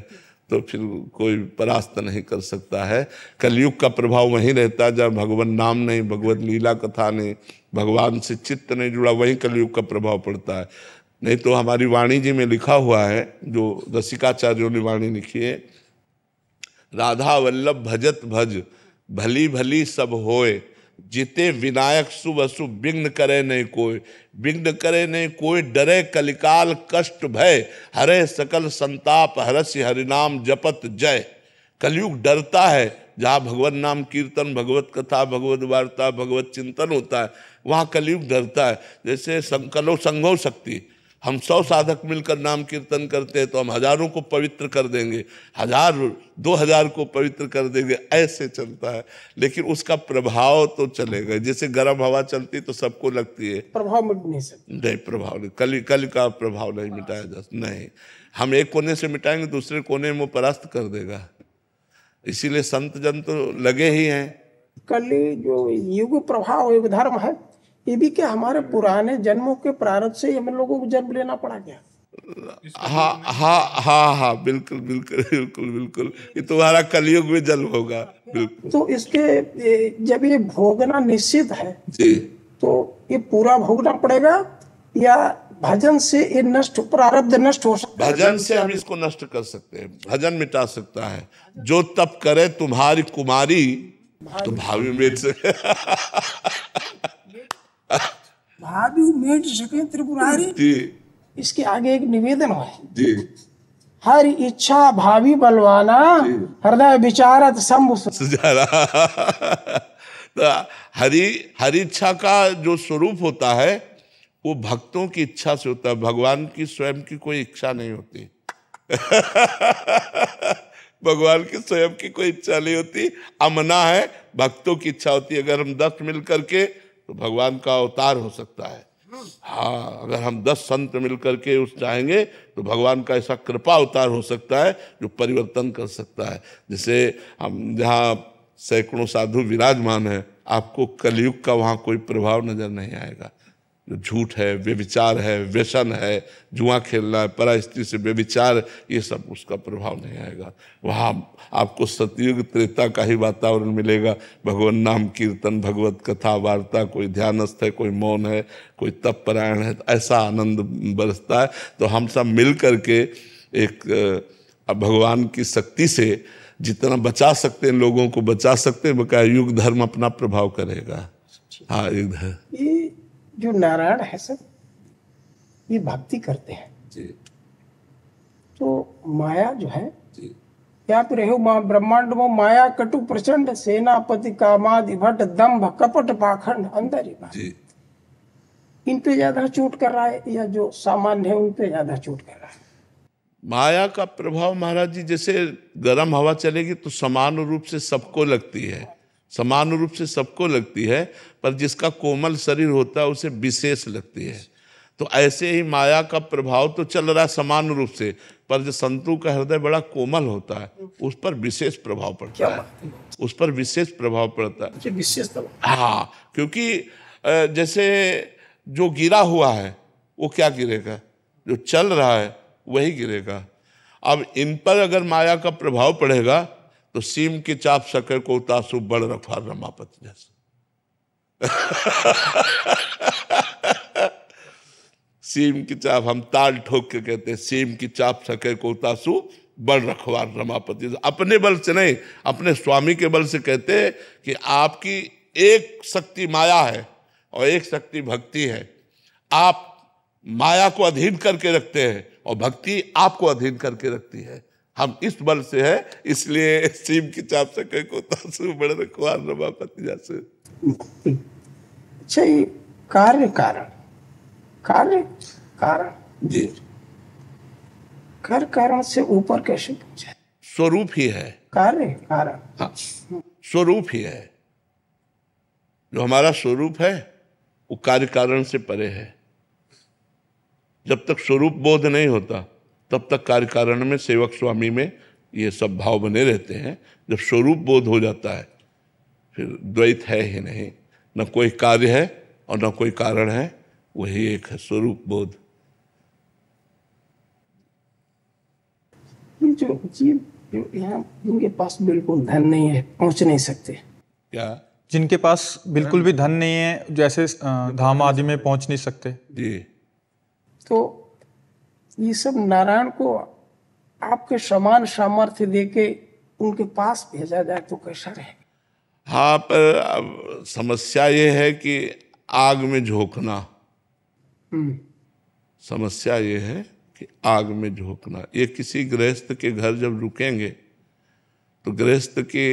तो फिर कोई परास्त नहीं कर सकता है। कलयुग का प्रभाव वहीं रहता है जहाँ भगवान नाम नहीं, भगवत लीला कथा नहीं, भगवान से चित्त नहीं जुड़ा, वहीं कलयुग का प्रभाव पड़ता है। नहीं तो हमारी वाणी जी में लिखा हुआ है, जो रसिकाचार्यों ने वाणी लिखी है, राधा वल्लभ भजत भज भली भली सब होए, जिते विनायक शुभ अशुभ विघ्न करे नहीं कोई, विघ्न करे नहीं कोई, डरे कलिकाल कष्ट भय, हरे सकल संताप हरसि हरिनाम जपत जय। कलयुग डरता है जहाँ भगवत नाम कीर्तन, भगवत कथा, भगवत वार्ता, भगवत चिंतन होता है, वहाँ कलयुग डरता है। जैसे संकलो संगो शक्ति, हम 100 साधक मिलकर नाम कीर्तन करते हैं तो हम हजारों को पवित्र कर देंगे, 1000-2000 को पवित्र कर देंगे, ऐसे चलता है। लेकिन उसका प्रभाव तो चलेगा। जैसे गर्म हवा चलती तो सबको लगती है, प्रभाव मिट नहीं सकता। नहीं, प्रभाव नहीं, कली का प्रभाव नहीं मिटाया जा सकता। नहीं, हम एक कोने से मिटाएंगे, दूसरे कोने में वो परास्त कर देगा। इसीलिए संत जन तो लगे ही हैं। कली जो युग प्रभाव युग धर्म है, ये भी क्या हमारे पुराने जन्मों के प्रारब्ध से हम लोगों को जन्म लेना पड़ा क्या? हाँ हाँ हाँ हाँ, बिल्कुल बिल्कुल बिल्कुल बिल्कुल, ये तुम्हारा कलयुग में जन्म होगा। बिल्कुल। तो इसके जब ये भोगना निश्चित है जी, तो ये पूरा भोगना पड़ेगा या भजन से ये नष्ट, प्रारब्ध नष्ट हो सकता है? भजन से हम इसको नष्ट कर सकते हैं, भजन मिटा सकता है। जो तप करे तुम्हारी कुमारी तो भावी मिट सके। भावी मेट सके त्रिपुरारी। जी, इसके आगे एक निवेदन है जी, हर इच्छा भावी बलवाना, हृदय विचारत शंभु सुजारा। तो हरि इच्छा का जो स्वरूप होता है वो भक्तों की इच्छा से होता है, भगवान की स्वयं की कोई इच्छा नहीं होती। भगवान की स्वयं की कोई इच्छा नहीं होती, अमना है, भक्तों की इच्छा होती है। अगर हम 10 मिल करके तो भगवान का अवतार हो सकता है। हाँ, अगर हम 10 संत मिल करके उस चाहेंगे तो भगवान का ऐसा कृपा अवतार हो सकता है जो परिवर्तन कर सकता है। जैसे हम जहाँ सैकड़ों साधु विराजमान है, आपको कलयुग का वहाँ कोई प्रभाव नजर नहीं आएगा। जो झूठ है, व्यभिचार है, व्यसन है, जुआ खेलना है, परा स्त्री से व्यभिचार, ये सब उसका प्रभाव नहीं आएगा। वहाँ आपको सतयुग त्रेता का ही वातावरण मिलेगा। भगवान नाम कीर्तन, भगवत कथा वार्ता, कोई ध्यानस्थ है, कोई मौन है, कोई तप परायण है, तो ऐसा आनंद बरसता है। तो हम सब मिल करके एक भगवान की शक्ति से जितना बचा सकते हैं, लोगों को बचा सकते हैं, बकाया युग धर्म अपना प्रभाव करेगा। हाँ, युग धर्म। ये जो नारायण है सर, ये भक्ति करते हैं जी, तो माया जो है या फिर रेहु माँ ब्रह्मांड में माया कटु प्रचंड, सेनापति कामादि भट्ट दंभ कपट पाखंड अंदर ही जी। इन पे ज्यादा चोट कर रहा है या जो सामान्य है उन पे ज्यादा चोट कर रहा है? माया का प्रभाव महाराज जी, जैसे गर्म हवा चलेगी तो समान रूप से सबको लगती है, समान रूप से सबको लगती है, पर जिसका कोमल शरीर होता है उसे विशेष लगती है। तो ऐसे ही माया का प्रभाव तो चल रहा है समान रूप से, पर जो संतों का हृदय बड़ा कोमल होता है उस पर विशेष प्रभाव पड़ता है, उस पर विशेष प्रभाव पड़ता है। विशेष हाँ, क्योंकि जैसे जो गिरा हुआ है वो क्या गिरेगा, जो चल रहा है वही गिरेगा। अब इन पर अगर माया का प्रभाव पड़ेगा तो सीम की चाप सके को तासु बड़ रखा रमापति जैसे। सीम की चाप, हम ताल ठोक के कहते हैं, सीम की चाप सके को तासु बड़ रखवार रमापति। अपने बल से नहीं, अपने स्वामी के बल से कहते हैं कि आपकी एक शक्ति माया है और एक शक्ति भक्ति है। आप माया को अधीन करके रखते हैं और भक्ति आपको अधीन करके रखती है। हम इस बल से है, इसलिए सीम की चाप से कहीं को तासु बड़े रखवार रमापति जैसे। अच्छा, ये कार्य कारण, कार्य कारण जी, कार्य कारण से ऊपर कैसे पहुंचे? स्वरूप ही है कार्य कारण। हाँ, स्वरूप ही है। जो हमारा स्वरूप है वो कार्य कारण से परे है। जब तक स्वरूप बोध नहीं होता तब तक कार्य कारण में, सेवक स्वामी में ये सब भाव बने रहते हैं। जब स्वरूप बोध हो जाता है फिर द्वैत है ही नहीं, न कोई कार्य है और न कोई कारण है, वही एक है स्वरूप बोध। ये जो जीव जो यहाँ जिनके पास बिल्कुल धन नहीं है, पहुंच नहीं सकते, क्या जिनके पास बिल्कुल भी धन नहीं है, जैसे धाम आदि में पहुंच नहीं सकते जी, तो ये सब नारायण को आपके समान सामर्थ्य देके उनके पास भेजा जाए तो कैसा रहे? हाँ, पर अब समस्या ये है कि आग में झोंकना, समस्या ये है कि आग में झोंकना। ये किसी गृहस्थ के घर जब रुकेंगे तो गृहस्थ के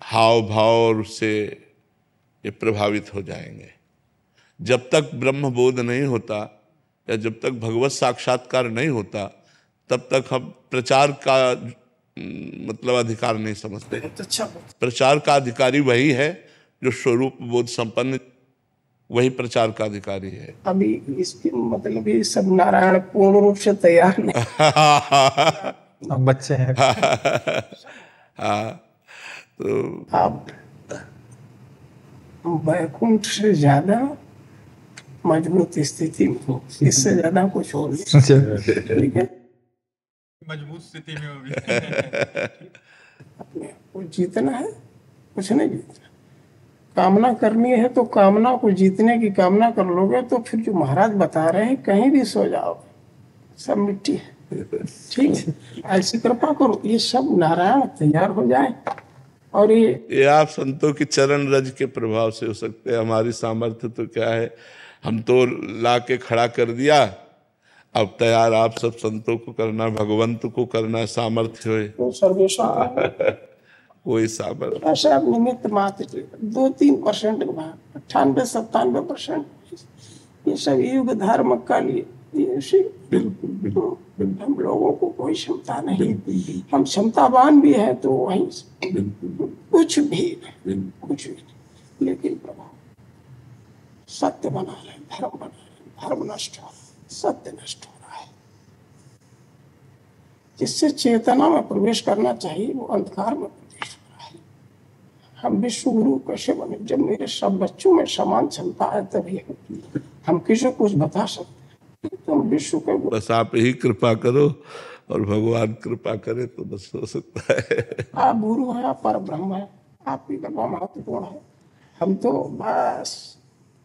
हाव भाव और उससे ये प्रभावित हो जाएंगे। जब तक ब्रह्म बोध नहीं होता या जब तक भगवत साक्षात्कार नहीं होता तब तक हम प्रचार का मतलब अधिकार नहीं समझते। अच्छा, प्रचार का अधिकारी वही है जो स्वरूप बोध संपन्न, वही प्रचार का अधिकारी है। अभी इसके मतलब ये सब नारायण पूर्ण रूप से तैयार नहीं। अब बच्चे हैं। हाँ, तो आप वैकुंठ से ज्यादा मजबूत स्थिति में हो, इससे ज्यादा कुछ हो नहीं। ठीक है, मजबूत स्थिति में होगी। अपने को जीतना है, कुछ नहीं जीतना। कामना करनी है तो कामना को जीतने की कामना कर लोगे तो फिर जो महाराज बता रहे हैं कहीं भी सो जाओगे, सब मिट्टी है। ठीक है, ऐसी कृपा करो ये सब नारायण तैयार हो जाए। और ये आप संतों की चरण रज के प्रभाव से हो सकते हैं। हमारी सामर्थ्य तो क्या है, हम तो ला के खड़ा कर दिया, अब तैयार आप सब संतों को करना, भगवंत को करना, सामर्थ्य हो तो सर्वेश्वर कोई सामर्थ्य ऐसा निमित्त मात्र 2-3% 98-97% ये सब युग धर्म का लिए बिल्कुल हम लोगों को कोई क्षमता नहीं। हम क्षमतावान भी है तो वहीं कुछ भी नहीं, लेकिन प्रभु सत्य बना रहे, धर्म बना रहे, धर्म नष्ट हो रहा है, सत्य नष्ट हो रहा है। जिससे चेतना में प्रवेश करना चाहिए वो अंधकार में प्रवेश हो रहा है। हम विश्व गुरु कैसे बने? जब मेरे सब बच्चों में समान क्षमता है तभी हम किसी को कुछ बता सकते हैं। तो हम विश्व के बस आप ही कृपा करो और भगवान कृपा करे तो बस हो सकता है। आप गुरु हैं, आप पर ब्रह्म है, आपकी कृपा महत्वपूर्ण है। हम तो बस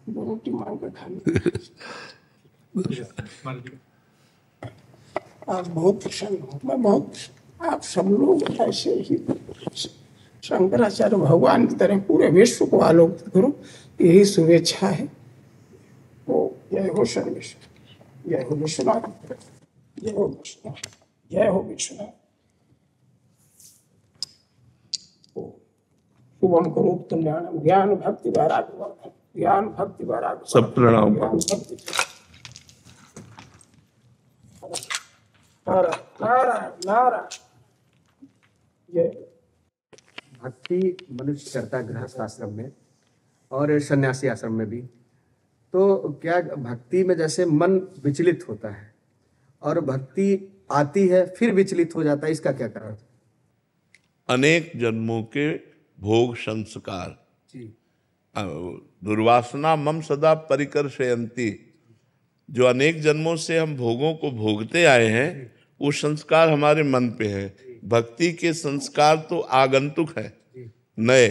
दो रोटी मांग के खा लेते। आप बहुत प्रसन्न हो, मैं बहुत, आप सब लोग ऐसे ही शंकराचार्य भगवान की तरह पूरे विश्व को आलोकित करो, यही शुभेच्छा है। ओ जय हो सर्वेश्वर, जय हो विश्वनाथ, जय हो विश्वनाथ, जय हो विश्वनाथ। शुभम करोति कल्याणम, ज्ञान भक्ति वैराग्य वर्धनम, ज्ञान भक्ति वैराग्य सब प्रणाम। भक्ति मनुष्य करता है गृहस्थ आश्रम में और सन्यासी आश्रम में भी। तो क्या भक्ति में जैसे मन विचलित होता है और भक्ति आती है फिर विचलित हो जाता है, इसका क्या कारण? अनेक जन्मों के भोग संस्कार, दुर्वासना मम सदा परिकर्षयन्ति, जो अनेक जन्मों से हम भोगों को भोगते आए हैं वो संस्कार हमारे मन पे है। भक्ति के संस्कार तो आगंतुक है, नए,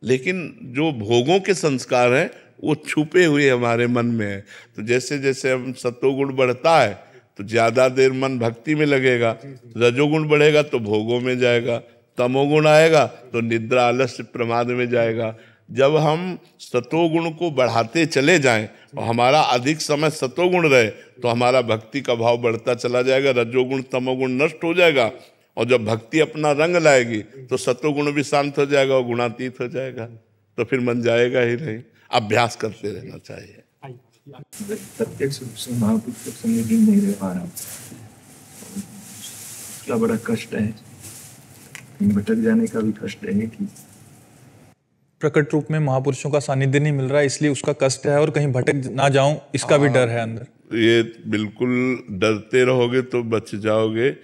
लेकिन जो भोगों के संस्कार हैं वो छुपे हुए हमारे मन में है। तो जैसे जैसे हम सत्वगुण बढ़ता है तो ज्यादा देर मन भक्ति में लगेगा, रजोगुण बढ़ेगा तो भोगों में जाएगा, तमोगुण आएगा तो निद्रा आलस्य प्रमाद में जाएगा। जब हम सतोगुण को बढ़ाते चले जाएं और हमारा अधिक समय सतोगुण रहे तो हमारा भक्ति का भाव बढ़ता चला जाएगा, रजोगुण तमोगुण नष्ट हो जाएगा और जब भक्ति अपना रंग लाएगी तो सतोगुण भी शांत हो जाएगा और गुणातीत हो जाएगा, तो फिर मन जाएगा ही नहीं। अभ्यास करते रहना चाहिए। प्रत्यक्ष रूप से महापुरुष संग नहीं रह पा रहा, क्या बड़ा कष्ट है, भटक जाने का भी कष्ट है कि प्रकट रूप में महापुरुषों का सानिध्य नहीं मिल रहा है, इसलिए उसका कष्ट है और कहीं भटक ना जाऊं इसका भी डर है अंदर। ये बिल्कुल डरते रहोगे तो बच जाओगे।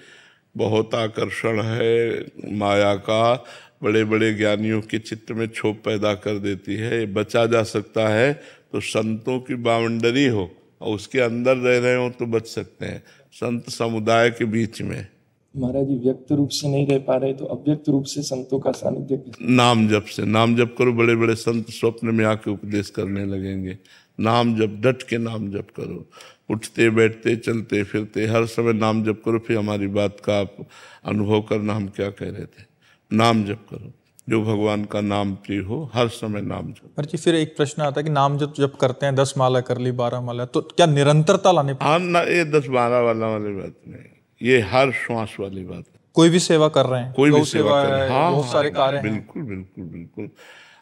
बहुत आकर्षण है माया का बड़े बड़े ज्ञानियों के चित्त में क्षोभ पैदा कर देती है। बचा जा सकता है तो संतों की बाउंड्री हो और उसके अंदर रह रहे हो तो बच सकते हैं, संत समुदाय के बीच में। महाराज जी व्यक्त रूप से नहीं रह पा रहे तो अव्यक्त रूप से संतों का सानिध्य नाम जप से, नाम जप करो। बड़े बड़े संत स्वप्न में आके उपदेश करने लगेंगे। नाम जप, डट के नाम जप करो, उठते बैठते चलते फिरते हर समय नाम जप करो। फिर हमारी बात का आप अनुभव करना हम क्या कह रहे थे। नाम जप करो, जो भगवान का नाम प्रिय हो, हर समय नाम जप। पर जी फिर एक प्रश्न आता है कि नाम जप करते हैं, 10 माला कर ली, 12 माला, तो क्या निरंतरता लाने? हाँ ना, ये 10-12 वाली बात नहीं, ये हर श्वास वाली बात है। कोई भी सेवा कर रहे हैं, कोई भी सेवा कर रहे हैं, हाँ, बहुत सारे कार्य हैं। बिल्कुल बिल्कुल बिल्कुल।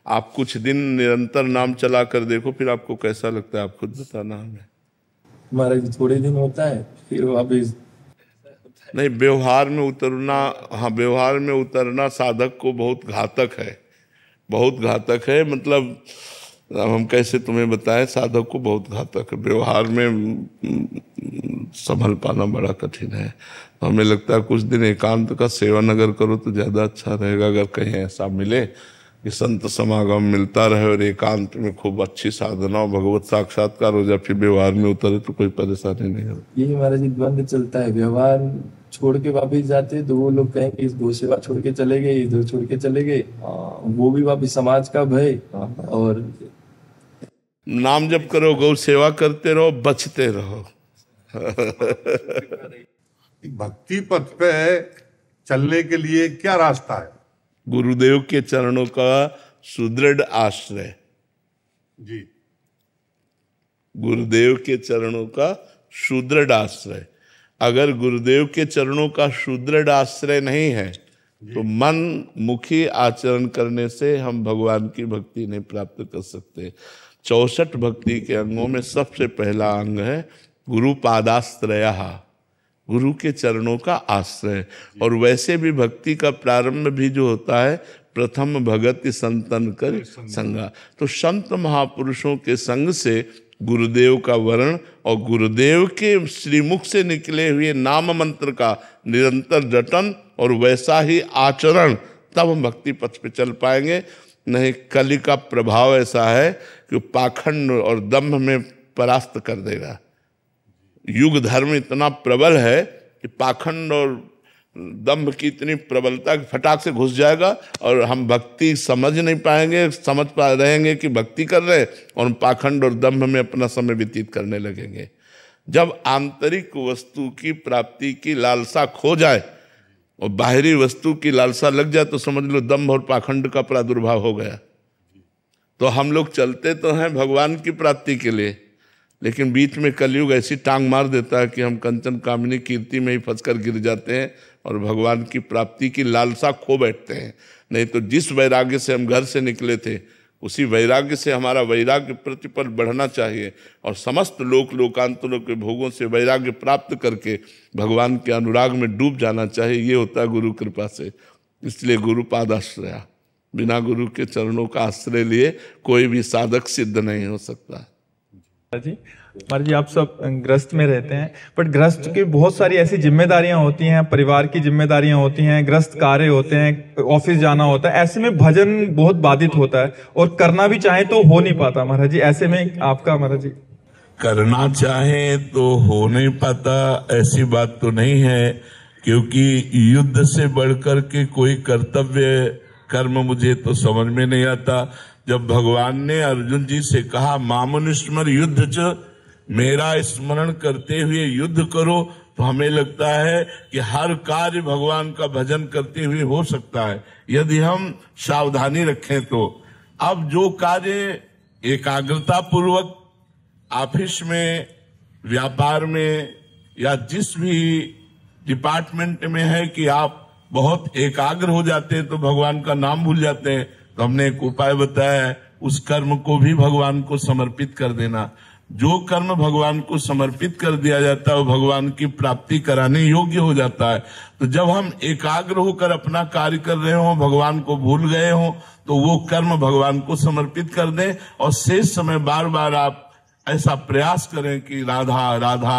आप कुछ दिन निरंतर नाम चला कर देखो, फिर आपको कैसा लगता है आप खुद बताना हमें। महाराज जी थोड़े दिन होता है फिर वापिस नहीं, व्यवहार में उतरना, हाँ व्यवहार में उतरना साधक को बहुत घातक है, बहुत घातक है। मतलब हम कैसे तुम्हें बताएं, साधक को बहुत घातक है। व्यवहार में संभल पाना बड़ा कठिन है। तो हमें लगता है कुछ दिन एकांत का सेवन अगर करो तो ज़्यादा अच्छा रहेगा। अगर कहीं ऐसा मिले कि संत समागम मिलता रहे और एकांत में खूब अच्छी साधना और भगवत साक्षात्कार हो जाए, फिर व्यवहार में उतरे तो कोई परेशानी नहीं होती। यही महाराज जी द्वंद्व चलता है। व्यवहार छोड़ के वापिस जाते तो वो लोग कहेंगे इस गौ सेवा छोड़ के चले गए, इधर छोड़ के चले गए, वो भी वापिस समाज का भय। और नाम जप करो, गौ सेवा करते रहो, बचते रहो। भक्ति पथ पे चलने के लिए क्या रास्ता है? गुरुदेव के चरणों का सुदृढ़ आश्रय जी, गुरुदेव के चरणों का सुदृढ़ आश्रय। अगर गुरुदेव के चरणों का सुदृढ़ आश्रय नहीं है तो मन मुखी आचरण करने से हम भगवान की भक्ति नहीं प्राप्त कर सकते। 64 भक्ति के अंगों में सबसे पहला अंग है गुरु पादाश्रय, गुरु के चरणों का आश्रय। और वैसे भी भक्ति का प्रारंभ भी जो होता है, प्रथम भगति संतन कर संगा। तो संत महापुरुषों के संग से गुरुदेव का वर्ण और गुरुदेव के श्रीमुख से निकले हुए नाम मंत्र का निरंतर जतन और वैसा ही आचरण, तब हम भक्ति पथ पे चल पाएंगे। नहीं, कली का प्रभाव ऐसा है कि पाखंड और दंभ में परास्त कर देगा। युग धर्म इतना प्रबल है कि पाखंड और दंभ की इतनी प्रबलता कि फटाक से घुस जाएगा और हम भक्ति समझ नहीं पाएंगे, समझ पा रहेंगे कि भक्ति कर रहे हैं और पाखंड और दंभ में अपना समय व्यतीत करने लगेंगे। जब आंतरिक वस्तु की प्राप्ति की लालसा खो जाए और बाहरी वस्तु की लालसा लग जाए तो समझ लो दंभ और पाखंड का प्रादुर्भाव हो गया। तो हम लोग चलते तो हैं भगवान की प्राप्ति के लिए, लेकिन बीच में कलयुग ऐसी टांग मार देता है कि हम कंचन कामिनी कीर्ति में ही फंसकर गिर जाते हैं और भगवान की प्राप्ति की लालसा खो बैठते हैं। नहीं तो जिस वैराग्य से हम घर से निकले थे, उसी वैराग्य से हमारा वैराग्य प्रतिपल बढ़ना चाहिए और समस्त लोक लोकांतरों के भोगों से वैराग्य प्राप्त करके भगवान के अनुराग में डूब जाना चाहिए। ये होता है गुरु कृपा से। इसलिए गुरु पादाश्रय, बिना गुरु के चरणों का आश्रय लिए कोई भी साधक सिद्ध नहीं हो सकता। जी महाराज जी, आप सब गृहस्थ में रहते हैं, बट गृहस्थ की बहुत सारी ऐसी जिम्मेदारियां होती हैं, परिवार की जिम्मेदारियां होती हैं, गृहस्थ कार्य होते हैं, ऑफिस जाना होता है। ऐसे में भजन बहुत बाधित होता है और करना भी चाहे तो हो नहीं पाता। महाराज जी ऐसे में आपका, महाराज जी करना चाहे तो हो नहीं पाता, ऐसी बात तो नहीं है, क्योंकि युद्ध से बढ़कर के कोई कर्तव्य कर्म मुझे तो समझ में नहीं आता। जब भगवान ने अर्जुन जी से कहा मामुनिस्मर युद्ध च, मेरा स्मरण करते हुए युद्ध करो, तो हमें लगता है कि हर कार्य भगवान का भजन करते हुए हो सकता है यदि हम सावधानी रखें तो। अब जो कार्य एकाग्रता पूर्वक ऑफिस में, व्यापार में या जिस भी डिपार्टमेंट में है कि आप बहुत एकाग्र हो जाते हैं तो भगवान का नाम भूल जाते हैं, तो हमने एक उपाय बताया है, उस कर्म को भी भगवान को समर्पित कर देना। जो कर्म भगवान को समर्पित कर दिया जाता है वो भगवान की प्राप्ति कराने योग्य हो जाता है। तो जब हम एकाग्र होकर अपना कार्य कर रहे हो, भगवान को भूल गए हो, तो वो कर्म भगवान को समर्पित कर दें और शेष समय बार बार आप ऐसा प्रयास करें कि राधा राधा